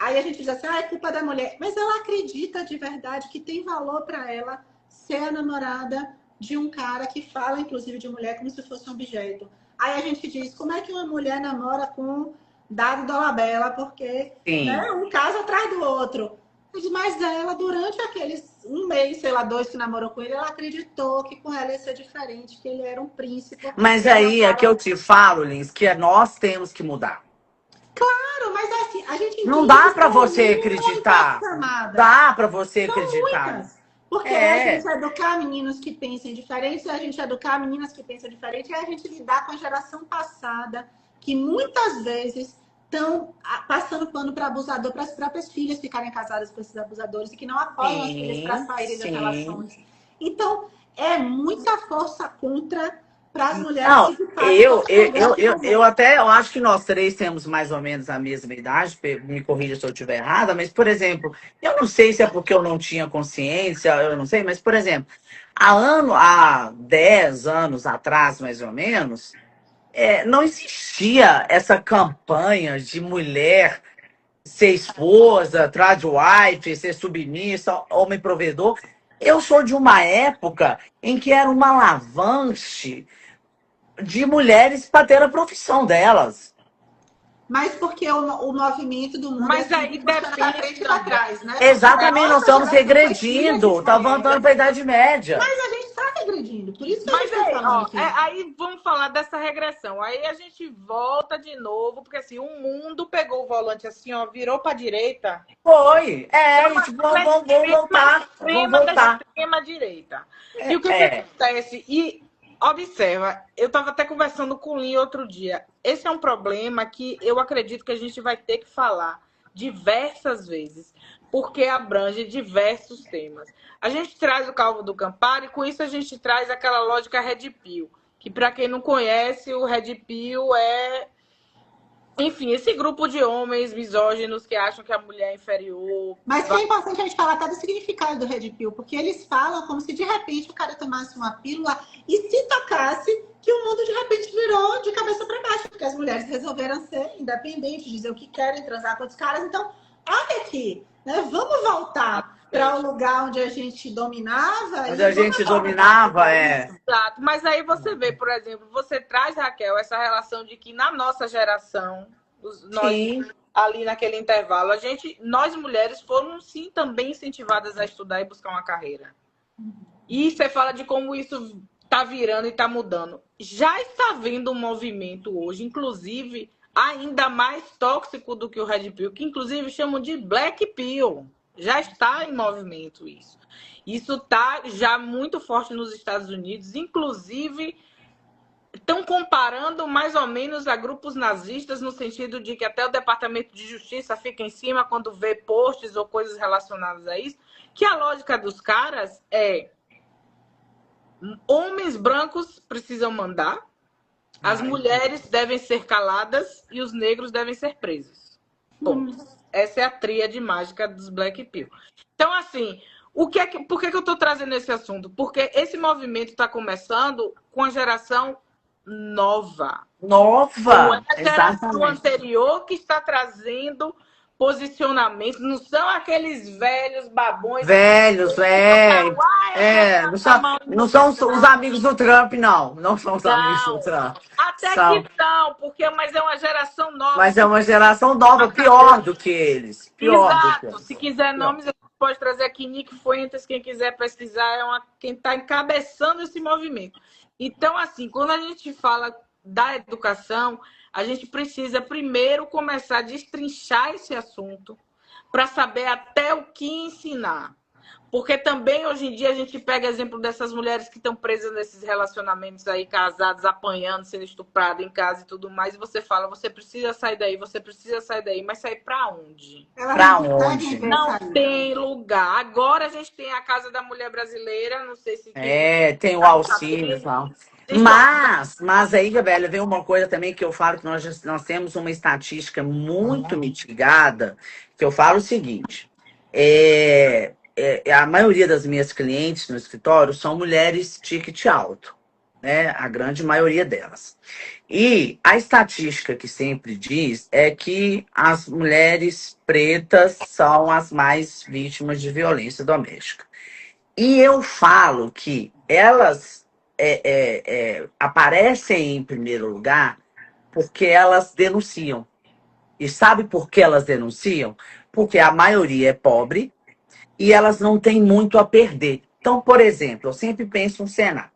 aí a gente diz assim, é culpa da mulher. Mas ela acredita de verdade que tem valor para ela ser a namorada de um cara que fala, inclusive, de mulher como se fosse um objeto. Aí a gente diz, como é que uma mulher namora com Dado Dolabella? Porque né, um caso atrás do outro. Mas ela, durante aqueles um mês, sei lá, 2 que namorou com ele, ela acreditou que com ela ia ser diferente, que ele era um príncipe. Mas aí é que eu te falo, Lins, que nós temos que mudar. Claro, mas assim, a gente não dá para você acreditar. Dá para você acreditar. Muitas. Porque a gente educar meninos que pensem diferente, a gente educar meninas que pensam diferente, é a gente lidar com a geração passada, que muitas vezes estão passando pano para abusador, para as próprias filhas ficarem casadas com esses abusadores e que não apoiam as filhas para saírem das relações. Então, é muita força contra para as mulheres. Não, eu acho que nós 3 temos mais ou menos a mesma idade, me corrija se eu estiver errada, mas, por exemplo, eu não sei se é porque eu não tinha consciência, eu não sei, mas, por exemplo, há 10 anos atrás, mais ou menos, não existia essa campanha de mulher ser esposa, tradwife, ser submissa, homem provedor. Eu sou de uma época em que era uma alavanche de mulheres para ter a profissão delas. Mas porque o movimento do mundo mas aí para frente e para trás, né? Exatamente, nós estamos regredindo, tá voltando para a Idade Média. Mas a gente está regredindo, por isso que a gente está falando aqui. Aí vamos falar dessa regressão. Aí a gente volta de novo, porque assim, o mundo pegou o volante assim, ó, virou para a direita. Foi, vamos voltar. Da extrema direita. E o que acontece? E observa, eu estava até conversando com o Lin outro dia. Esse é um problema que eu acredito que a gente vai ter que falar diversas vezes, porque abrange diversos temas. A gente traz o Calvo do Campari, e com isso a gente traz aquela lógica Red Pill, que para quem não conhece, o Red Pill é... Enfim, esse grupo de homens misóginos que acham que a mulher é inferior... Mas é importante a gente falar até do significado do Red Pill, porque eles falam como se de repente o cara tomasse uma pílula e se tocasse que o mundo de repente virou de cabeça para baixo, porque as mulheres resolveram ser independentes, dizer o que querem, transar com os caras. Então, olha aqui, né? Vamos voltar para o lugar onde a gente dominava. Onde a gente dominava, Exato. Mas aí você vê, por exemplo, você traz, Raquel, essa relação de que na nossa geração, nós, ali naquele intervalo, nós mulheres foram sim também incentivadas a estudar e buscar uma carreira. E você fala de como isso está virando e está mudando. Já está havendo um movimento hoje, inclusive, ainda mais tóxico do que o Red Pill, que inclusive chamam de Black Pill. Já está em movimento isso. Isso está já muito forte nos Estados Unidos. Inclusive, estão comparando mais ou menos a grupos nazistas, no sentido de que até o Departamento de Justiça fica em cima quando vê posts ou coisas relacionadas a isso. Que a lógica dos caras é: homens brancos precisam mandar, as mulheres devem ser caladas e os negros devem ser presos. Bom, essa é a tríade mágica dos Black Pill. Então, assim, por que eu estou trazendo esse assunto? Porque esse movimento está começando com a geração nova. Nova! A geração anterior que está trazendo posicionamentos. Não são aqueles velhos babões. Velhos, não são os amigos do Trump, não. Não são os amigos do Trump. A Até que não, porque mas é uma geração nova. Mas é uma geração nova, pior do que eles. Pior do que Exato. eles. Se quiser nomes, a gente pode trazer aqui Nick Fuentes, quem quiser pesquisar, quem está encabeçando esse movimento. Então, assim, quando a gente fala da educação, a gente precisa primeiro começar a destrinchar esse assunto para saber até o que ensinar. Porque também, hoje em dia, a gente pega exemplo dessas mulheres que estão presas nesses relacionamentos aí, casados, apanhando, sendo estupradas em casa e tudo mais, e você fala, você precisa sair daí, mas sair para onde? Para onde? Não tem lugar. Agora a gente tem a Casa da Mulher Brasileira, não sei se... Tem o auxílio e tal. Mas aí, velho, vem uma coisa também que eu falo que nós temos uma estatística muito mitigada, que eu falo o seguinte, a maioria das minhas clientes no escritório são mulheres ticket alto, né? A grande maioria delas. E a estatística que sempre diz é que as mulheres pretas são as mais vítimas de violência doméstica. E eu falo que elas aparecem em primeiro lugar porque elas denunciam. E sabe por que elas denunciam? Porque a maioria é pobre e elas não têm muito a perder. Então, por exemplo, eu sempre penso um cenário.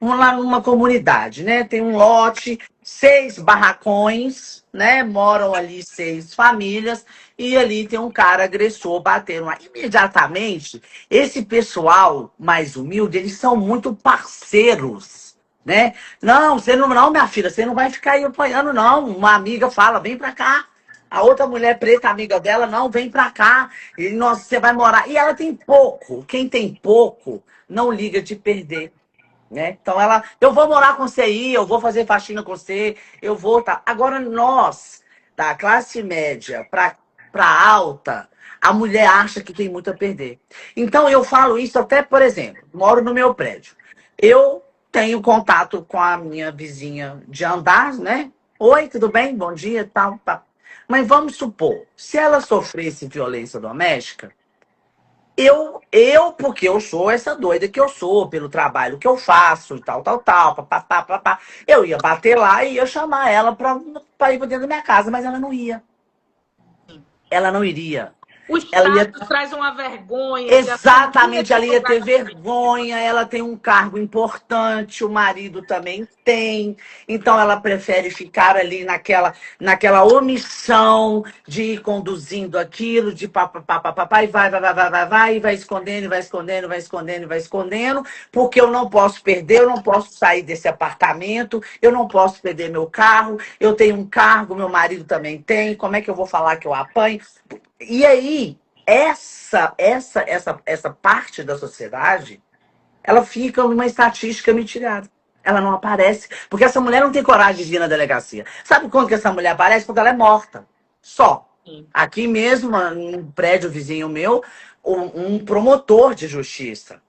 Vamos lá numa comunidade, né? Tem um lote, 6 barracões, né? Moram ali 6 famílias e ali tem um cara agressor batendo lá. Imediatamente, esse pessoal mais humilde, eles são muito parceiros, né? Não, você não, minha filha, você não vai ficar aí apanhando, não. Uma amiga fala, vem pra cá. A outra mulher preta, amiga dela, não, vem pra cá. E, nossa, você vai morar. E ela tem pouco. Quem tem pouco não liga de perder. Né? Então eu vou morar com você aí, eu vou fazer faxina com você, eu vou, tá. Agora nós, da classe média para alta, a mulher acha que tem muito a perder. Então eu falo isso até, por exemplo, moro no meu prédio. Eu tenho contato com a minha vizinha de andar, né? Oi, tudo bem? Bom dia, tal, tá. Mas vamos supor, se ela sofresse violência doméstica, porque eu sou essa doida que eu sou, pelo trabalho que eu faço, e tal, papapá. Eu ia bater lá e ia chamar ela pra ir pra dentro da minha casa, mas ela não ia. Ela não iria. O Estado traz uma vergonha. Exatamente, ela ia ter vergonha, ela tem um cargo importante, o marido também tem, então ela prefere ficar ali naquela omissão de ir conduzindo aquilo, de papapá, e vai escondendo, porque eu não posso perder, eu não posso sair desse apartamento, eu não posso perder meu carro, eu tenho um cargo, meu marido também tem, como é que eu vou falar que eu apanho? E aí, essa parte da sociedade, ela fica numa estatística mitigada. Ela não aparece. Porque essa mulher não tem coragem de vir na delegacia. Sabe quando que essa mulher aparece? Quando ela é morta. Só. Aqui mesmo, num prédio vizinho meu, um promotor de justiça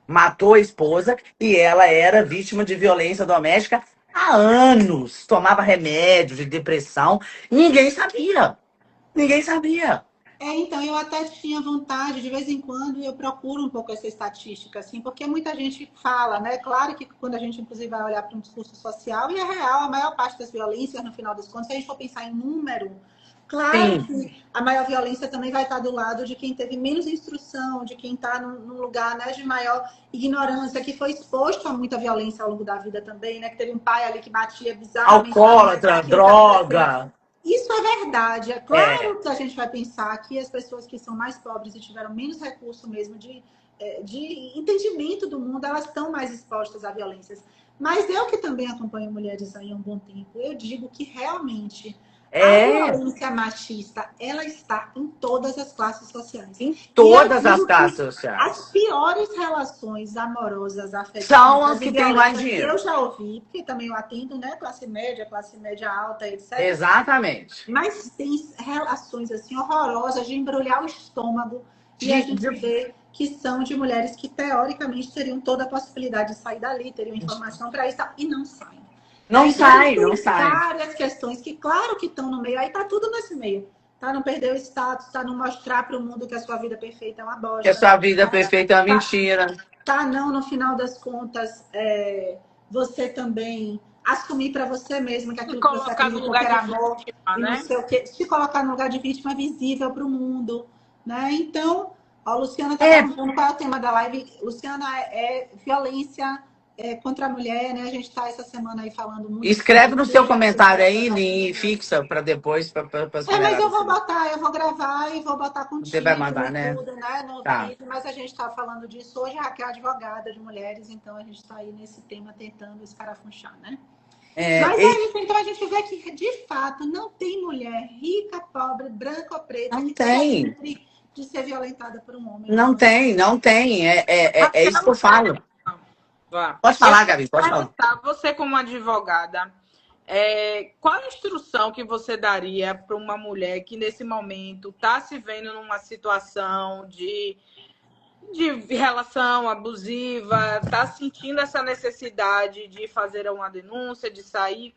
matou a esposa e ela era vítima de violência doméstica há anos. Tomava remédio de depressão. Ninguém sabia. Ninguém sabia. Então, eu até tinha vontade, de vez em quando, eu procuro um pouco essa estatística, assim, porque muita gente fala, né? Claro que quando a gente, inclusive, vai olhar para um discurso social, e é real, a maior parte das violências, no final das contas, se a gente for pensar em número, claro que a maior violência também vai estar do lado de quem teve menos instrução, de quem está num lugar, né, de maior ignorância, que foi exposto a muita violência ao longo da vida também, né? Que teve um pai ali que batia bizarramente. Alcoólatra, droga. Isso é verdade. É claro que a gente vai pensar que as pessoas que são mais pobres e tiveram menos recurso mesmo de entendimento do mundo, elas estão mais expostas a violências. Mas eu que também acompanho mulheres aí há um bom tempo, eu digo que realmente a violência machista, ela está em todas as classes sociais. Em todas as classes sociais. As piores relações amorosas, afetivas, são as que têm mais dinheiro. Eu já ouvi, porque também eu atendo, né, classe média alta, etc. Exatamente. Mas tem relações assim horrorosas de embrulhar o estômago e a gente vê que são de mulheres que teoricamente teriam toda a possibilidade de sair dali, teriam informação para isso e não saem. Não sai. Várias questões que, claro que estão no meio, aí tá tudo nesse meio. Tá não perder o status, tá não mostrar para o mundo que a sua vida perfeita é uma bosta. Que a sua vida perfeita é uma mentira. Tá não, no final das contas, você também assumir para você mesmo que Se aquilo que você colocar no acreditou que lugar era de amor vítima, e não né? sei o quê, se colocar no lugar de vítima visível para o mundo, né? Então, ó, a Luciana está É, perguntando qual é o tema da live. Luciana, é violência contra a mulher, né? A gente está essa semana aí falando muito escreve sobre no seu isso, comentário sobre aí violência. e fixa para depois, para as Mas eu mulheradas. vou botar, eu vou gravar e vou botar Você vai contigo mandar, e né? tudo, né, no Tá. vídeo, mas a gente está falando disso hoje, a Raquel é advogada de mulheres, então a gente está aí nesse tema tentando escarafunchar, né? Mas E é isso, então a gente vê que de fato não tem mulher rica, pobre, branca ou preta não que esteja tem. livre de ser violentada por um homem. Não tem, não tem. É isso que eu Raquel, falo. vá. Pode Eu falar, quero Gabi, pode falar. perguntar, você como advogada, qual a instrução que você daria para uma mulher que nesse momento está se vendo numa situação de relação abusiva, está sentindo essa necessidade de fazer uma denúncia, de sair?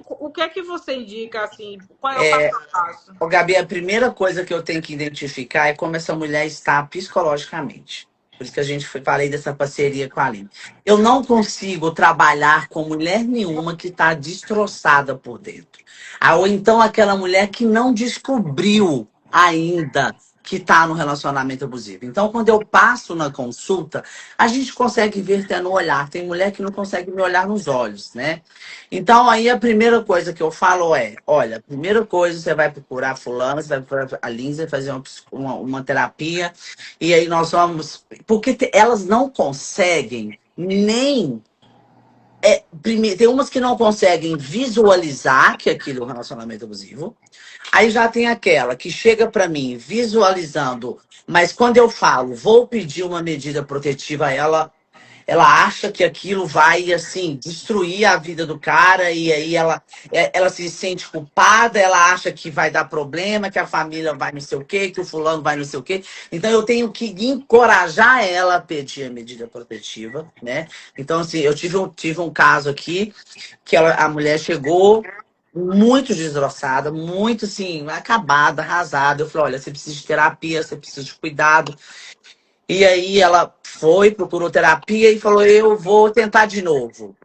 O que é que você indica, assim, qual é o passo a passo? Ô, Gabi, a primeira coisa que eu tenho que identificar é como essa mulher está psicologicamente. Por isso que a gente falei dessa parceria com a Aline. Eu não consigo trabalhar com mulher nenhuma que está destroçada por dentro. Ou então aquela mulher que não descobriu ainda que está no relacionamento abusivo. Então, quando eu passo na consulta, a gente consegue ver até no olhar. Tem mulher que não consegue me olhar nos olhos, né? Então, aí a primeira coisa que eu falo é: olha, a primeira coisa, você vai procurar fulana, você vai procurar a Lindsay, fazer uma terapia, e aí nós vamos. Porque elas não conseguem nem. Primeiro, tem umas que não conseguem visualizar que aquilo é um relacionamento abusivo. Aí já tem aquela que chega para mim visualizando, mas quando eu falo, vou pedir uma medida protetiva a ela, ela acha que aquilo vai, assim, destruir a vida do cara, e aí ela se sente culpada, ela acha que vai dar problema, que a família vai não sei o quê, que o fulano vai não sei o quê. Então, eu tenho que encorajar ela a pedir a medida protetiva, né? Então, assim, eu tive um caso aqui, que a mulher chegou muito destroçada, muito, assim, acabada, arrasada. Eu falei: olha, você precisa de terapia, você precisa de cuidado. E aí ela foi, procurou terapia e falou: eu vou tentar de novo.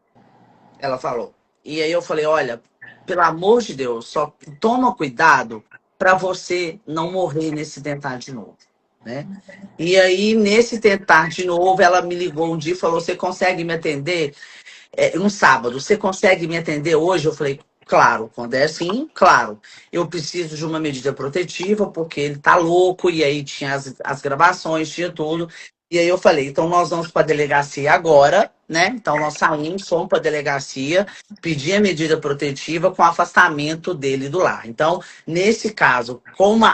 Ela falou. E aí eu falei: olha, pelo amor de Deus, só toma cuidado para você não morrer nesse tentar de novo, né? E aí, nesse tentar de novo, ela me ligou um dia e falou: você consegue me atender? Um sábado, você consegue me atender hoje? Eu falei: claro, quando é assim, claro. Eu preciso de uma medida protetiva, porque ele tá louco, e aí tinha as gravações, tinha tudo. E aí eu falei: então nós vamos para a delegacia agora, né? Então nós saímos, fomos para a delegacia, pedir a medida protetiva com afastamento dele do lar. Então, nesse caso, como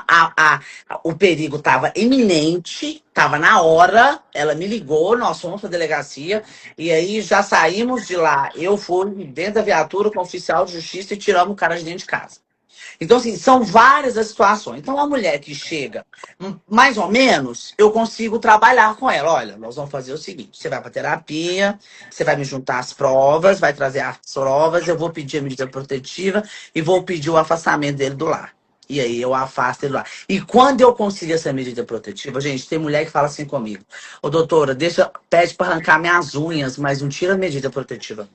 o perigo estava iminente, estava na hora, ela me ligou, nós fomos para a delegacia, e aí já saímos de lá. Eu fui dentro da viatura com o oficial de justiça e tiramos o cara de dentro de casa. Então, assim, são várias as situações. Então, a mulher que chega, mais ou menos, eu consigo trabalhar com ela. Olha, nós vamos fazer o seguinte: você vai para terapia, você vai me juntar as provas, vai trazer as provas, eu vou pedir a medida protetiva e vou pedir o afastamento dele do lar. E aí eu afasto ele do lar. E quando eu consigo essa medida protetiva, gente, tem mulher que fala assim comigo: ô doutora, pede para arrancar minhas unhas, mas não tira a medida protetiva.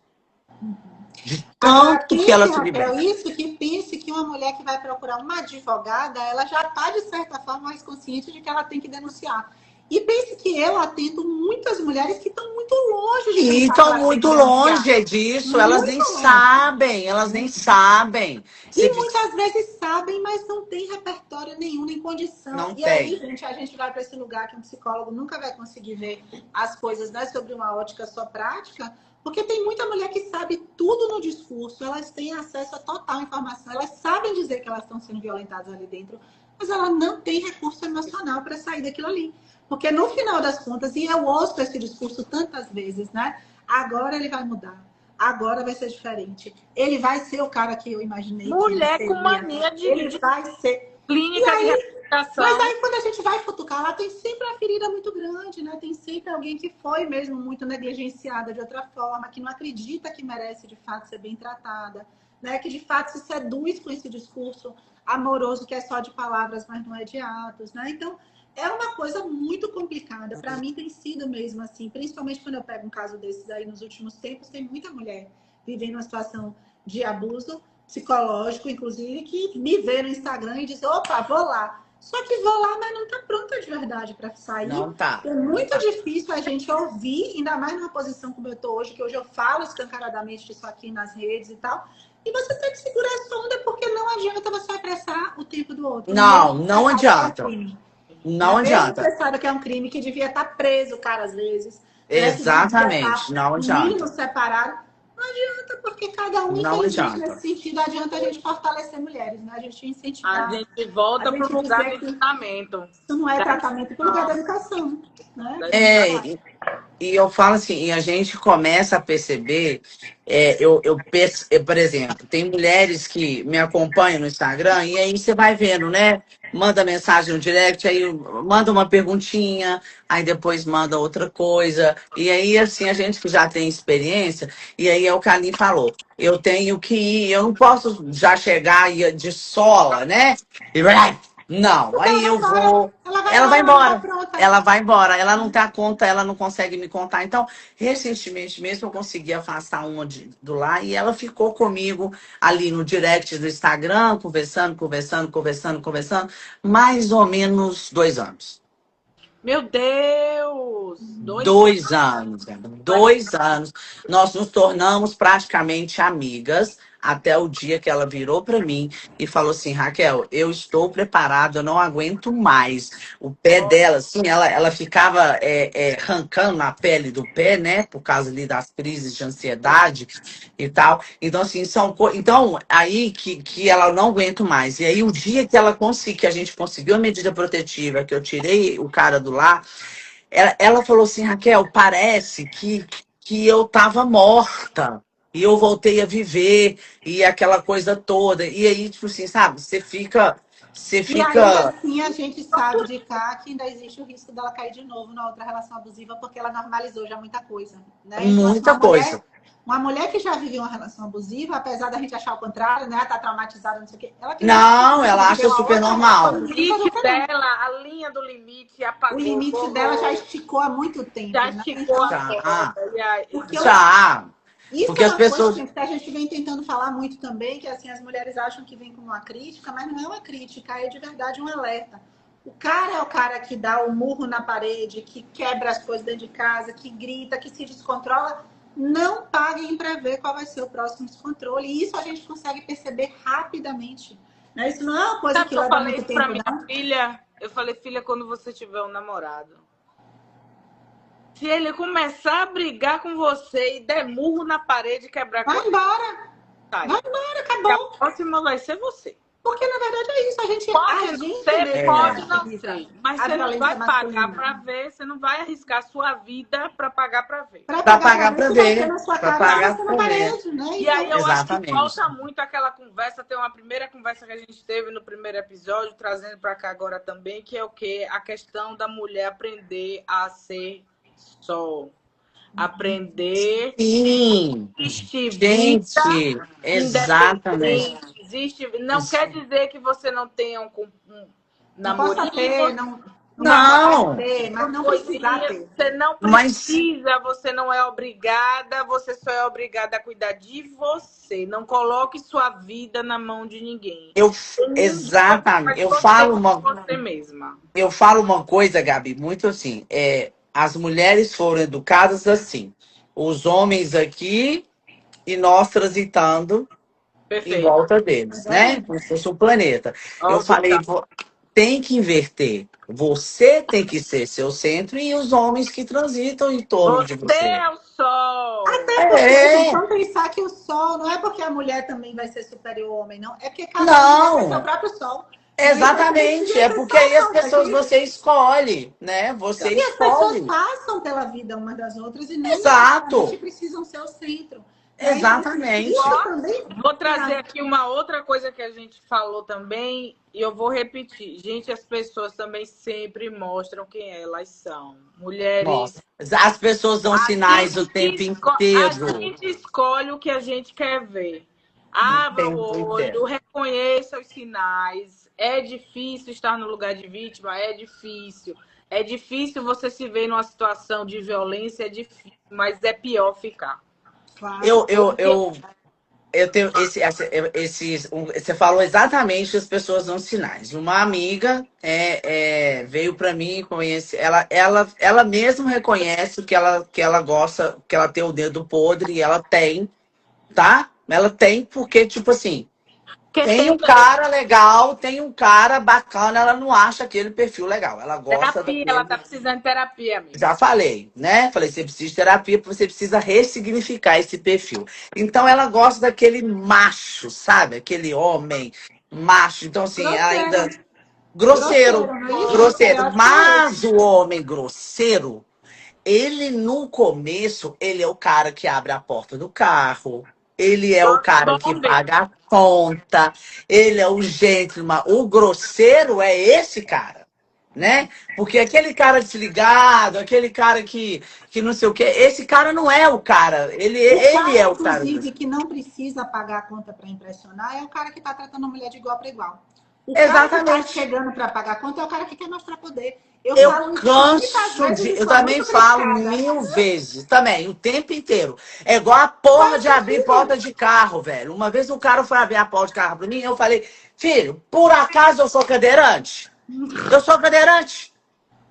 De Agora, tanto que ela pense, se Raquel, liberta. isso que pense que uma mulher que vai procurar uma advogada, ela já está, de certa forma, mais consciente de que ela tem que denunciar. E pense que eu atendo muitas mulheres que estão muito longe de E pensar que estão elas têm que muito denunciar. longe disso, elas nem Muito longe. sabem, elas nem sabem. E Se, muitas vezes sabem, mas não tem repertório nenhum, nem condição. não E aí, tem. gente, a gente vai para esse lugar que um psicólogo nunca vai conseguir ver as coisas, né, sobre uma ótica só prática, porque tem muita mulher que sabe tudo no discurso, elas têm acesso a total informação, elas sabem dizer que elas estão sendo violentadas ali dentro, mas ela não tem recurso emocional para sair daquilo ali. Porque no final das contas, e eu ouço esse discurso tantas vezes, né? Agora ele vai mudar. Agora vai ser diferente. Ele vai ser o cara que eu imaginei que ele Mulher com seria. mania Ele de vai ser. E clínica de aí, reabilitação. mas aí quando a gente vai futucar, lá tem sempre uma ferida muito grande, né? Tem sempre alguém que foi mesmo muito negligenciada de outra forma, que não acredita que merece de fato ser bem tratada, né? Que de fato se seduz com esse discurso amoroso que é só de palavras, mas não é de atos, né? Então, é uma coisa muito complicada. Para mim tem sido mesmo assim, principalmente quando eu pego um caso desses aí nos últimos tempos, tem muita mulher vivendo uma situação de abuso psicológico, inclusive, que me vê no Instagram e diz, opa, vou lá. Só que vou lá, mas não tá pronta de verdade para sair. Não tá. É muito difícil a gente ouvir, ainda mais numa posição como eu tô hoje, que hoje eu falo escancaradamente disso aqui nas redes e tal. E você tem que segurar essa onda, porque não adianta você apressar o tempo do outro. Não adianta. Não adianta. Você sabe que é um crime que devia estar preso, cara, às vezes. Exatamente, não adianta. Mínimo separado. Não adianta, porque cada um entende nesse sentido. Adianta a gente fortalecer mulheres, né? A gente incentivar. A gente volta para o lugar do ensinamento. Isso não é tratamento, é o lugar da educação. Né? E eu falo assim, e a gente começa a perceber, por exemplo, tem mulheres que me acompanham no Instagram, e aí você vai vendo, né? Manda mensagem no direct, aí manda uma perguntinha, aí depois manda outra coisa. E aí, assim, a gente que já tem experiência, e aí é o que a Ali falou, eu tenho que ir, eu não posso já chegar de sola, né? Não, porque aí eu vou. Ela vai embora. Ela vai embora. Ela não dá conta, ela não consegue me contar. Então, recentemente mesmo, eu consegui afastar uma do lá e ela ficou comigo ali no direct do Instagram, conversando, mais ou menos 2 anos. Meu Deus! 2 anos. 2 anos. Nós nos tornamos praticamente amigas até o dia que ela virou para mim e falou assim, Raquel, eu estou preparada, eu não aguento mais. O pé dela, assim, ela ficava arrancando na pele do pé, né? Por causa ali das crises de ansiedade e tal. Então, assim, então aí que ela não aguenta mais. E aí, o dia que que a gente conseguiu a medida protetiva, que eu tirei o cara do lar, ela falou assim, Raquel, parece que eu estava morta. E eu voltei a viver, e aquela coisa toda. E aí, tipo assim, sabe? Você fica. E ainda assim, a gente sabe de cá que ainda existe o risco dela cair de novo na outra relação abusiva, porque ela normalizou já muita coisa. Né? Muita coisa. Uma mulher que já viveu uma relação abusiva, apesar da gente achar o contrário, né? Tá traumatizada, não sei o quê. Ela acha super normal. O limite dela, a linha do limite apagou. O limite dela já esticou há muito tempo. Já esticou Porque as pessoas que a gente vem tentando falar muito também, que assim as mulheres acham que vem como uma crítica, mas não é uma crítica, é de verdade um alerta. O cara é o cara que dá o murro na parede, que quebra as coisas dentro de casa, que grita, que se descontrola. Não paguem para ver qual vai ser o próximo descontrole. E isso a gente consegue perceber rapidamente. Né? Isso não é uma coisa que leva muito tempo, não. Eu falei, filha, quando você tiver um namorado, se ele começar a brigar com você e der murro na parede, quebrar... Vai embora! Vai embora, acabou! A próxima vai ser você. Porque, na verdade, é isso. A gente pode não ser. Mas você não vai pagar para ver, você não vai arriscar sua vida para pagar para ver. Para pagar para ver. Para pagar para ver. Né? E aí eu acho que falta muito aquela conversa. Tem uma primeira conversa que a gente teve no primeiro episódio, trazendo para cá agora também, que é o quê? A questão da mulher aprender a ser só. Aprender. Sim. Gente, exatamente. Não quer dizer que você não tenha um namorinho. Não. Mas não precisa ter. Você não precisa, você não é obrigada, você só é obrigada a cuidar de você. Não coloque sua vida na mão de ninguém. Exatamente. Eu falo uma coisa, Gabi, muito assim. As mulheres foram educadas assim. Os homens aqui e nós transitando em volta deles, né? Como se fosse um planeta. Eu falei, tem que inverter. Você tem que ser seu centro e os homens que transitam em torno de você. Você é o sol! Até porque vamos pensar que o sol não é porque a mulher também vai ser superior ao homem, não. É porque cada um tem seu próprio sol. Exatamente, é porque aí as pessoas, você escolhe, né? Você escolhe. E as pessoas passam pela vida umas das outras e nem precisam ser o centro. Exatamente. Vou trazer aqui uma outra coisa que a gente falou também e eu vou repetir. Gente, as pessoas também sempre mostram quem elas são. Mulheres... Nossa. As pessoas dão sinais o tempo inteiro. A gente escolhe o que a gente quer ver. Abra o olho, reconheça os sinais. É difícil estar no lugar de vítima? É difícil. É difícil você se ver numa situação de violência, é difícil, mas é pior ficar. Eu, eu, eu, eu tenho você falou exatamente as pessoas não sinais. Uma amiga veio para mim conhecer, ela mesma reconhece que ela gosta, que ela tem o dedo podre, e ela tem, tá? Ela tem porque, tipo assim, tem um cara legal, tem um cara bacana, ela não acha aquele perfil legal. Ela gosta Terapia, ela daquele. tá precisando de terapia, amigo. Já falei, né? Falei, você precisa de terapia, porque você precisa ressignificar esse perfil. Então ela gosta daquele macho, sabe? Aquele homem macho. Então, assim, ela ainda. Grosseiro, Grosseiro, não é isso? Eu grosseiro. acho que é Mas isso. o homem grosseiro, ele no começo, ele é o cara que abre a porta do carro. Ele é o cara que Bom mesmo. paga a conta. Ele é o gentleman. O grosseiro é esse cara, né? Porque aquele cara desligado, aquele cara que não sei o quê, esse cara não é o cara. Ele, O ele cara, é o cara. inclusive, que não precisa pagar a conta para impressionar é o cara que está tratando a mulher de igual para igual. O cara que está Exatamente. chegando para pagar a conta é o cara que quer mostrar poder. Eu Eu falo isso muitas canso vezes de. e Eu sou também muito falo criticada. 1000 vezes. Também, o tempo inteiro. É igual a porra Faz de abrir sentido. porta de carro, velho. Uma vez um cara foi abrir a porta de carro pra mim, eu falei, filho, por acaso eu sou cadeirante? Eu sou cadeirante.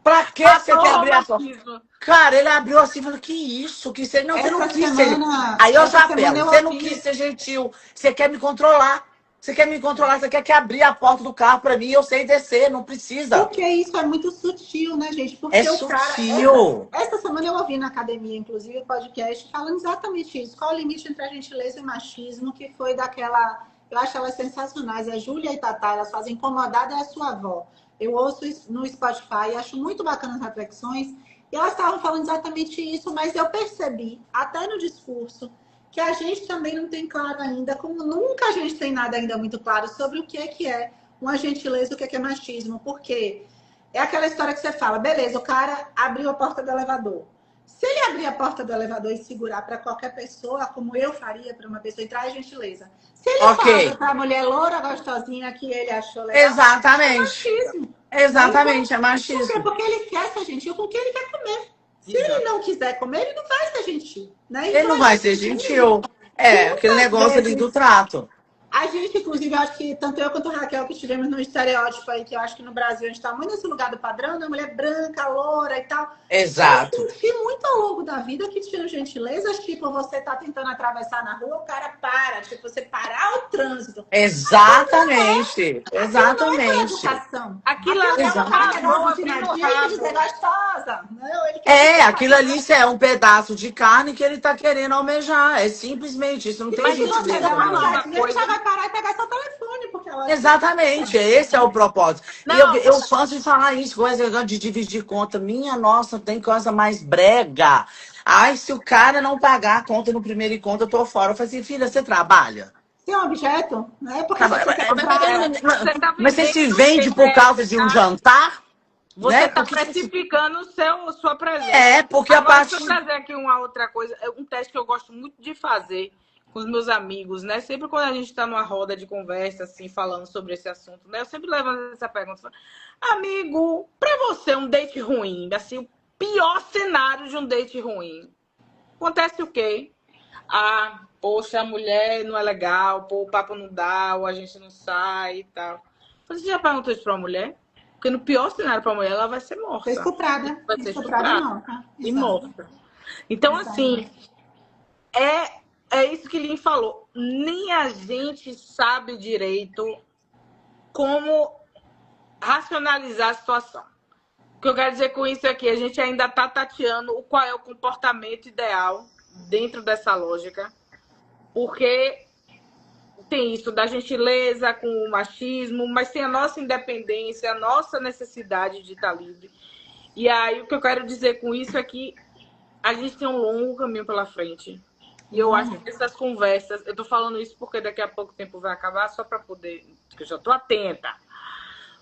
Pra que você quer abrir a porta? Romantismo. Cara, ele abriu assim e falou, que isso? Que você... Não, você não quis ser. Aí eu Essa já semana apelo, eu você não ouvi. quis ser gentil. Você quer me controlar. Você quer me controlar, você quer que abrir a porta do carro pra mim, eu sei descer, não precisa. Porque isso é muito sutil, né, gente? É Porque o cara. sutil. Essa semana eu ouvi na academia, inclusive, o podcast falando exatamente isso. Qual o limite entre a gentileza e o machismo, que foi daquela. Eu acho elas sensacionais. A Júlia e a Tatá, elas fazem incomodada é a sua avó. Eu ouço isso no Spotify, acho muito bacana as reflexões. E elas estavam falando exatamente isso, mas eu percebi, até no discurso, que a gente também não tem claro ainda, como nunca a gente tem nada ainda muito claro sobre o que é uma gentileza e o que é machismo. Porque é aquela história que você fala, beleza, o cara abriu a porta do elevador. Se ele abrir a porta do elevador e segurar para qualquer pessoa, como eu faria para uma pessoa entrar, é gentileza. Se ele fala para a mulher loura gostosinha que ele achou legal, Exatamente. é machismo. Exatamente, é Por quê? machismo. Porque ele quer ser gentil com quem ele quer comer. Se ele não quiser comer, ele não vai ser gentil. Né? Ele Então não a vai gente ser entende gentil. que É, aquele muitas negócio ali do vezes trato. a gente, inclusive, acho que tanto eu quanto a Raquel que estivemos num estereótipo aí, que eu acho que no Brasil a gente está muito nesse lugar do padrão, da mulher branca, loura e tal. Eu Exato. senti muito ao longo da vida que tinham gentilezas, tipo, você tá tentando atravessar na rua, o cara para, tipo, você parar o trânsito. Exatamente. Aquilo não é Exatamente. educação. Aquilo Aquilo ali é é um um cara que favor gosta de abrindo o nadia e dizer rabo. gostosa. Não, ele quer É, dizer, aquilo ali isso é um pedaço de carne que ele tá querendo almejar. É simplesmente isso. Não tem Mas se se você você gentileza der uma falar nenhuma. uma olhadinha, ele já coisa. vai parar e pegar seu telefone, porque ela acha que você tá Exatamente, esse é o propósito. E eu, Não, eu canso de falar isso, coisa de dividir conta. Minha nossa, tem coisa mais brega. Ai, se o cara não pagar a conta no primeiro encontro, eu tô fora. Eu falei assim, filha, você trabalha? se é um objeto, né? Porque se Trabalha. você quer comprar. você está Mas você vendendo se o quê? vende por causa de um jantar? Você Né? está Porque você se... precificando sua presença. porque a Agora, deixa eu partir... trazer aqui uma outra coisa. É um teste que eu gosto muito de fazer com os meus amigos, né? Sempre quando a gente está numa roda de conversa, assim, falando sobre esse assunto, né? Eu sempre levanto essa pergunta. Falo, amigo, para você um date ruim, assim, o pior cenário de um date ruim, acontece o quê? Ah, poxa, a mulher não é legal, pô, o papo não dá, ou a gente não sai e tal. Você já perguntou isso pra uma mulher? Porque no pior cenário pra mulher, ela vai ser morta. Foi estuprada. Vai ser Estuprada estuprada não, tá? e Exato. morta. Então, Exato. assim, é isso que Lin falou. Nem a gente sabe direito como racionalizar a situação. O que eu quero dizer com isso é que a gente ainda está tateando qual é o comportamento ideal dentro dessa lógica, porque tem isso da gentileza com o machismo, mas tem a nossa independência, a nossa necessidade de estar livre. E aí o que eu quero dizer com isso é que a gente tem um longo caminho pela frente. E eu acho que essas conversas, eu tô falando isso porque daqui a pouco tempo vai acabar, só para poder, porque eu já tô atenta.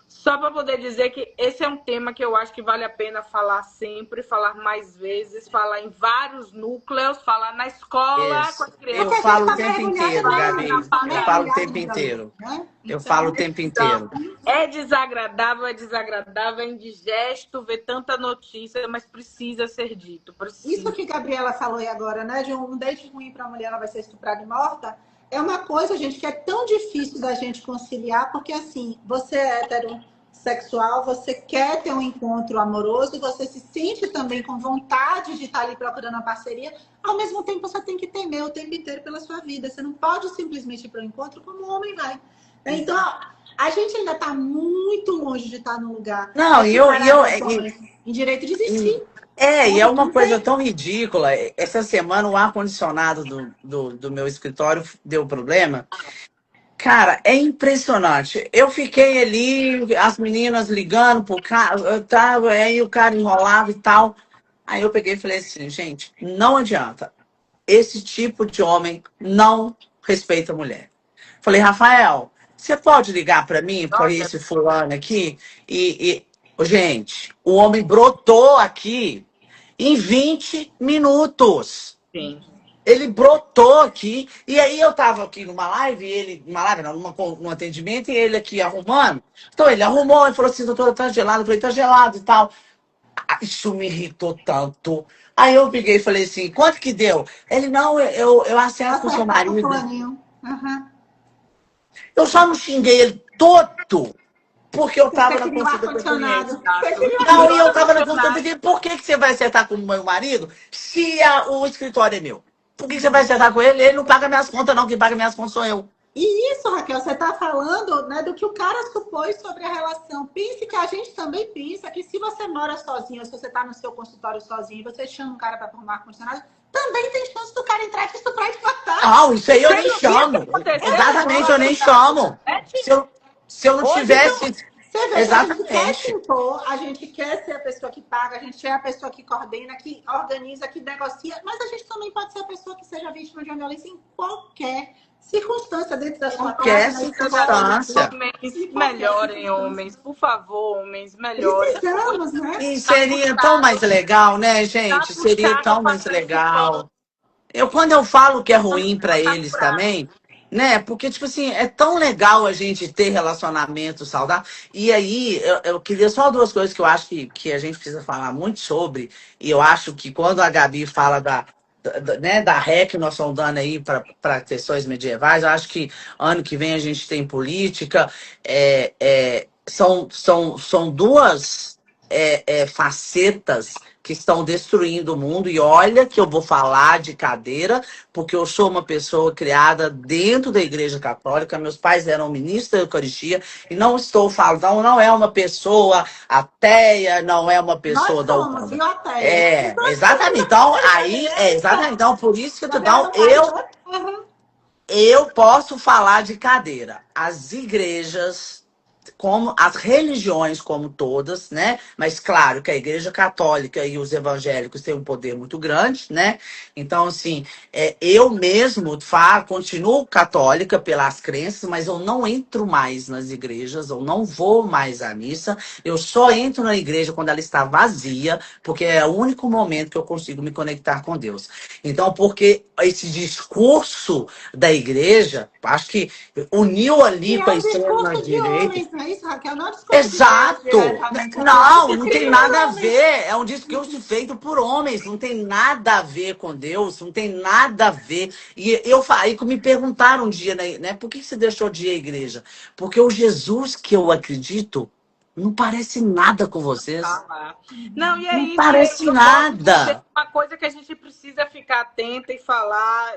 Só para poder dizer que esse é um tema que eu acho que vale a pena falar sempre, falar mais vezes, falar em vários núcleos, falar na escola com as crianças. Eu falo o tempo inteiro, Gabi. Eu falo o tempo inteiro. Eu falo o tempo inteiro. É desagradável, é indigesto ver tanta notícia, mas precisa ser dito. Precisa. Isso que a Gabriela falou aí agora, né? De um date ruim para a mulher, ela vai ser estuprada e morta. É uma coisa, gente, que é tão difícil da gente conciliar, porque assim, você é heterossexual, você quer ter um encontro amoroso, você se sente também com vontade de estar ali procurando uma parceria, ao mesmo tempo você tem que temer o tempo inteiro pela sua vida. Você não pode simplesmente ir para o encontro como o homem vai. Então, a gente ainda está muito longe de estar no lugar. Não, em direito de existir. E é uma coisa tão ridícula. Essa semana o ar-condicionado do meu escritório deu problema. Cara, é impressionante. Eu fiquei ali, as meninas ligando pro cara, aí o cara enrolava e tal. Aí eu peguei e falei assim, gente, não adianta. Esse tipo de homem não respeita a mulher. Falei, Rafael, você pode ligar para mim, por esse fulano aqui? Gente, o homem brotou aqui em 20 minutos. Sim. Ele brotou aqui, e aí eu tava aqui numa live, num atendimento, e ele aqui arrumando. Então ele arrumou e falou assim, doutora, tá gelado? Eu falei, tá gelado e tal. Isso me irritou tanto. Aí eu peguei e falei assim, quanto que deu? Ele, não, eu acerto com o seu marido. Uhum. Eu só não xinguei ele todo, porque eu tava na consulta com o Não, e eu tava na consulta dele, por que você vai acertar com o meu marido se o escritório é meu? Por que você vai acertar com ele? Ele não paga minhas contas, não. Quem paga minhas contas sou eu. E isso, Raquel, você está falando, né, do que o cara supôs sobre a relação. Pense que a gente também pensa que se você mora sozinho, se você está no seu consultório sozinho e você chama um cara para arrumar ar-condicionado, também tem chance do cara entrar e te estuprar e te matar. Não, isso aí eu nem chamo. Exatamente, eu nem chamo. Se eu não tivesse... Você vê, exatamente. A gente quer ser a pessoa que paga, a gente é a pessoa que coordena, que organiza, que negocia, mas a gente também pode ser a pessoa que seja vítima de uma violência em qualquer circunstância dentro da sua qualquer circunstância. Homens, melhorem, homens, por favor, homens, melhorem. Precisamos, né? E seria tão mais legal, né, gente? Seria tão mais legal. Quando eu falo que é ruim para eles também, né? Porque, tipo assim, é tão legal a gente ter relacionamento saudável. E aí, eu queria só duas coisas que eu acho que a gente precisa falar muito sobre. E eu acho que quando a Gabi fala da ré que nós estamos dando aí para questões medievais, eu acho que ano que vem a gente tem política. São duas facetas que estão destruindo o mundo. E olha que eu vou falar de cadeira, porque eu sou uma pessoa criada dentro da Igreja Católica. Meus pais eram ministros da Eucaristia. E não estou falando, não é uma pessoa ateia, não é uma pessoa da Umbanda. Exatamente. Então, exatamente. Então, por isso que eu posso falar de cadeira. As igrejas, como as religiões como todas, né? Mas claro que a Igreja Católica e os evangélicos têm um poder muito grande, né? Então, assim, eu mesmo continuo católica pelas crenças, mas eu não entro mais nas igrejas, eu não vou mais à missa, eu só entro na igreja quando ela está vazia, porque é o único momento que eu consigo me conectar com Deus. Então, porque esse discurso da igreja, acho que uniu ali com a extrema-direita. Exato! Não tem nada a ver. É um discurso feito por homens. Não tem nada a ver com Deus. Não tem nada a ver. E aí me perguntaram um dia, né? Por que você deixou de ir à igreja? Porque o Jesus que eu acredito não parece nada com vocês. Não, e aí, não parece nada. Uma coisa que a gente precisa ficar atenta e falar...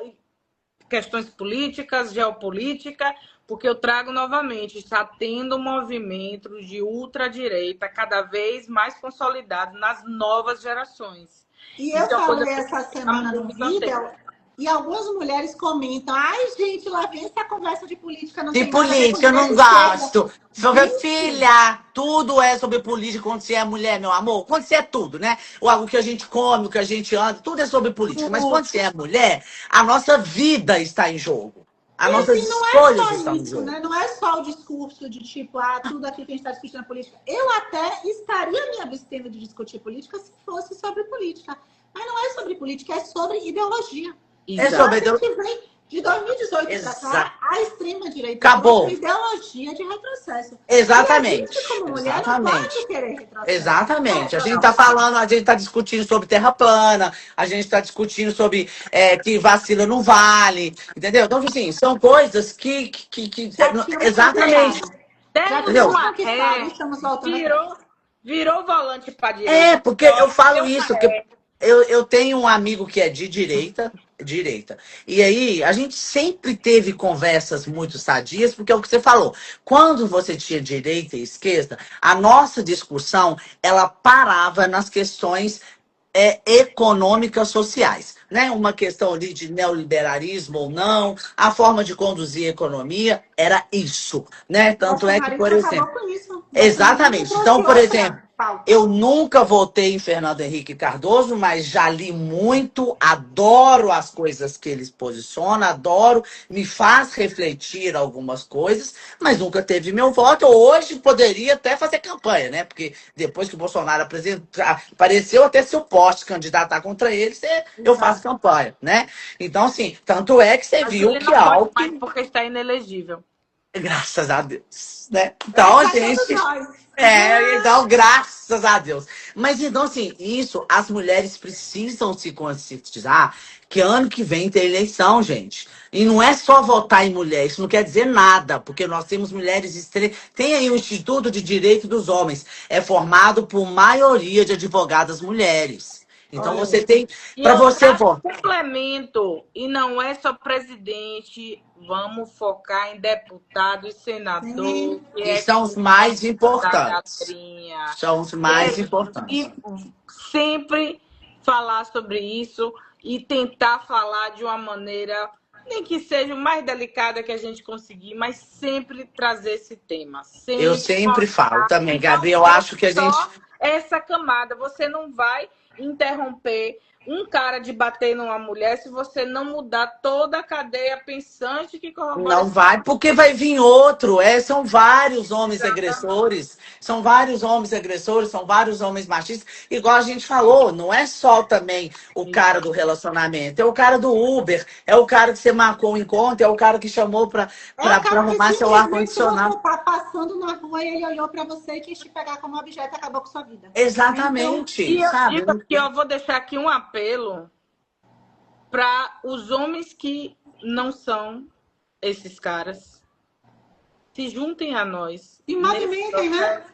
questões políticas, geopolítica, porque eu trago novamente, está tendo movimentos de ultradireita cada vez mais consolidados nas novas gerações. E eu falei essa semana no vídeo, e algumas mulheres comentam, ai, gente, lá vem essa conversa de política. Não de tem política, eu não gosto. Sobre filha, tudo é sobre política quando você é mulher, meu amor. Quando você é tudo, né? O que a gente come, o que a gente anda, tudo é sobre política. Mas quando você é mulher, a nossa vida está em jogo. As nossas escolhas estão em jogo. Né? Não é só o discurso de tipo, tudo aqui que a gente está discutindo é política. Eu até estaria me abstendo de discutir política se fosse sobre política. Mas não é sobre política, é sobre ideologia. É sobre ideologia. De 2018 para cá, a extrema-direita acabou. Ideologia. energia de retrocesso. Exatamente. E a gente, como mulher, Exatamente. não pode querer retrocesso. Exatamente. A gente tá falando, a gente tá discutindo sobre terra plana, a gente tá discutindo sobre que vacina não vale, entendeu? Então, assim, são coisas que Já tínhamos exatamente. conquistado. Já Demos tínhamos uma conquistado, ré, estamos voltando atrás. virou volante para direita. Porque eu falo Deu uma isso, ré. que eu tenho um amigo que é de direita. E aí, a gente sempre teve conversas muito sadias, porque é o que você falou. Quando você tinha direita e esquerda, a nossa discussão, ela parava nas questões econômicas sociais, né? Uma questão ali de neoliberalismo ou não, a forma de conduzir a economia era isso, né? Tanto é que, por exemplo, com isso. exatamente. Então, por exemplo, eu nunca votei em Fernando Henrique Cardoso, mas já li muito, adoro as coisas que ele posiciona, adoro, me faz refletir algumas coisas, mas nunca teve meu voto. Hoje poderia até fazer campanha, né? Porque depois que o Bolsonaro apareceu até seu poste candidatar contra ele, eu faço campanha, né? Então, assim, tanto é que você Mas viu ele que não pode Alckmin... mais porque está inelegível. Graças a Deus, né? Então, a gente... então, graças a Deus. Mas, então, assim, isso, as mulheres precisam se conscientizar que ano que vem tem eleição, gente. E não é só votar em mulher, isso não quer dizer nada, porque nós temos mulheres estrelas. Tem aí o Instituto de Direito dos Homens, é formado por maioria de advogadas mulheres. Então, Olha você aí. tem... E Para eu você trago votar. complemento, e não é só presidente, vamos focar em deputado e senador, que E é são os quem mais da importantes. galerinha. São os mais importantes. E sempre falar sobre isso e tentar falar de uma maneira, nem que seja o mais delicada que a gente conseguir, mas sempre trazer esse tema. Eu sempre falo também, Gabi. Eu acho que a gente... Só essa camada, você não vai interromper um cara de bater numa mulher se você não mudar toda a cadeia pensante que corrobora. Não vai, porque vai vir outro. São vários homens agressores. São vários homens agressores, são vários homens machistas. Igual a gente falou, não é só também o cara do relacionamento. É o cara do Uber, é o cara que você marcou um encontro, é o cara que chamou para arrumar seu ar-condicionado. Tá passando na rua e ele olhou para você e quis te pegar como objeto e acabou com sua vida. Exatamente. Então, sabe? eu vou deixar aqui um apelo para os homens que não são esses caras. Se juntem a nós. Se movimentem, né?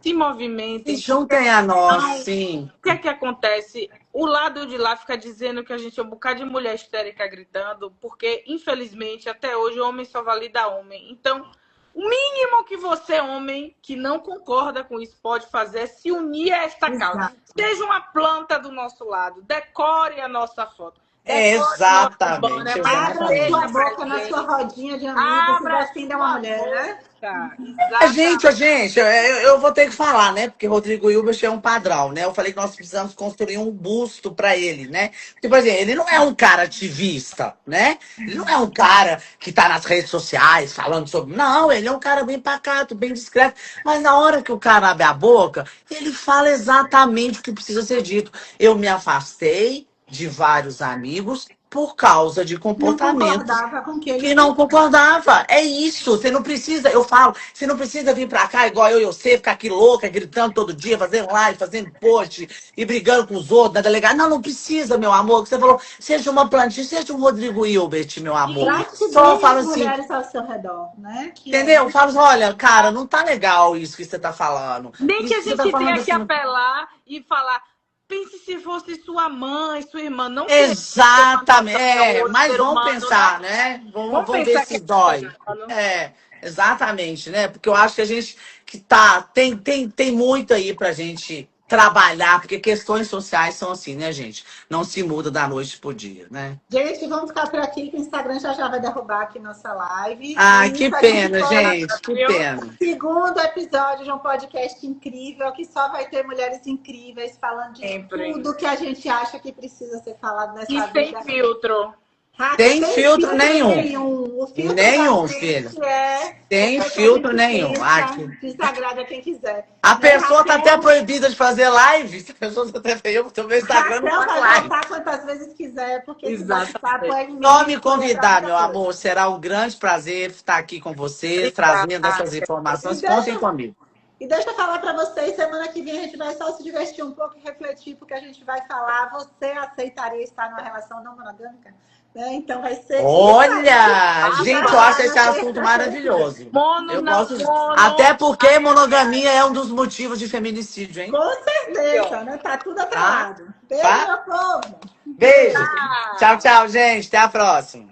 Se movimentem. Se juntem a nós, sim. O que é que acontece? O lado de lá fica dizendo que a gente é um bocado de mulher histérica gritando, porque, infelizmente, até hoje, o homem só valida homem. Então, o mínimo que você, homem, que não concorda com isso, pode fazer é se unir a esta causa. Seja uma planta do nosso lado, decore a nossa foto. Exatamente. Abra sua boca na sua rodinha de amigos e defenda uma mulher, né? Gente, eu vou ter que falar, né? Porque Rodrigo Hilbert é um padrão, né? Eu falei que nós precisamos construir um busto para ele, né? Tipo assim, ele não é um cara ativista, né? Ele não é um cara que tá nas redes sociais falando sobre... Não, ele é um cara bem pacato, bem discreto. Mas na hora que o cara abre a boca, ele fala exatamente o que precisa ser dito. Eu me afastei de vários amigos por causa de comportamentos que não concordava. É isso. Você não precisa, eu falo, você não precisa vir pra cá igual eu e você, ficar aqui louca, gritando todo dia, fazendo live, fazendo post e brigando com os outros na delegada. Não, não precisa, meu amor. Você falou, seja uma plantinha, seja um Rodrigo Hilbert, meu amor. Só eu falo assim, mulheres ao seu redor, né? Entendeu? Eu falo, olha, cara, não tá legal isso que você tá falando. Nem isso que a gente tenha que assim... apelar e falar. Pense se fosse sua mãe, sua irmã, não. Exatamente. Mas vamos pensar, né? Vamos ver se dói. Exatamente, né? Porque eu acho que a gente que tem muito aí pra gente trabalhar, porque questões sociais são assim, né, gente? Não se muda da noite pro dia, né? Gente, vamos ficar por aqui, que o Instagram já vai derrubar aqui nossa live. Ai, que pena, gente, que pena. Segundo episódio de um podcast incrível, que só vai ter mulheres incríveis falando de tudo que a gente acha que precisa ser falado nessa vida. E sem filtro. Tem filtro nenhum. O filtro Nenhum, da gente filho. é Tem o que filtro a gente nenhum. pensa, Aqui. desagrada quem quiser. A Né, pessoa tá até Raquel? proibida de fazer live. A pessoa tá até eu no meu Instagram não Raquel faz vai live. voltar quantas vezes quiser, porque esse Exatamente. bate-papo é imenso. Só me é convidar, pra meu muita coisa. amor. Será um grande prazer estar aqui com vocês, Obrigada. trazendo essas informações. E deixa- Contem comigo. E deixa eu falar para vocês, semana que vem a gente vai só se divertir um pouco e refletir, porque a gente vai falar, você aceitaria estar numa relação não monogâmica? Né? Então vai ser... Olha! Gente, eu acho esse assunto maravilhoso. Mono Eu não, gosto de... mono. Até porque monogamia é um dos motivos de feminicídio, hein? Com certeza, né? Tá tudo atrelado. Beijo, Tá? meu povo! Beijo! Tchau, tchau, gente. Até a próxima.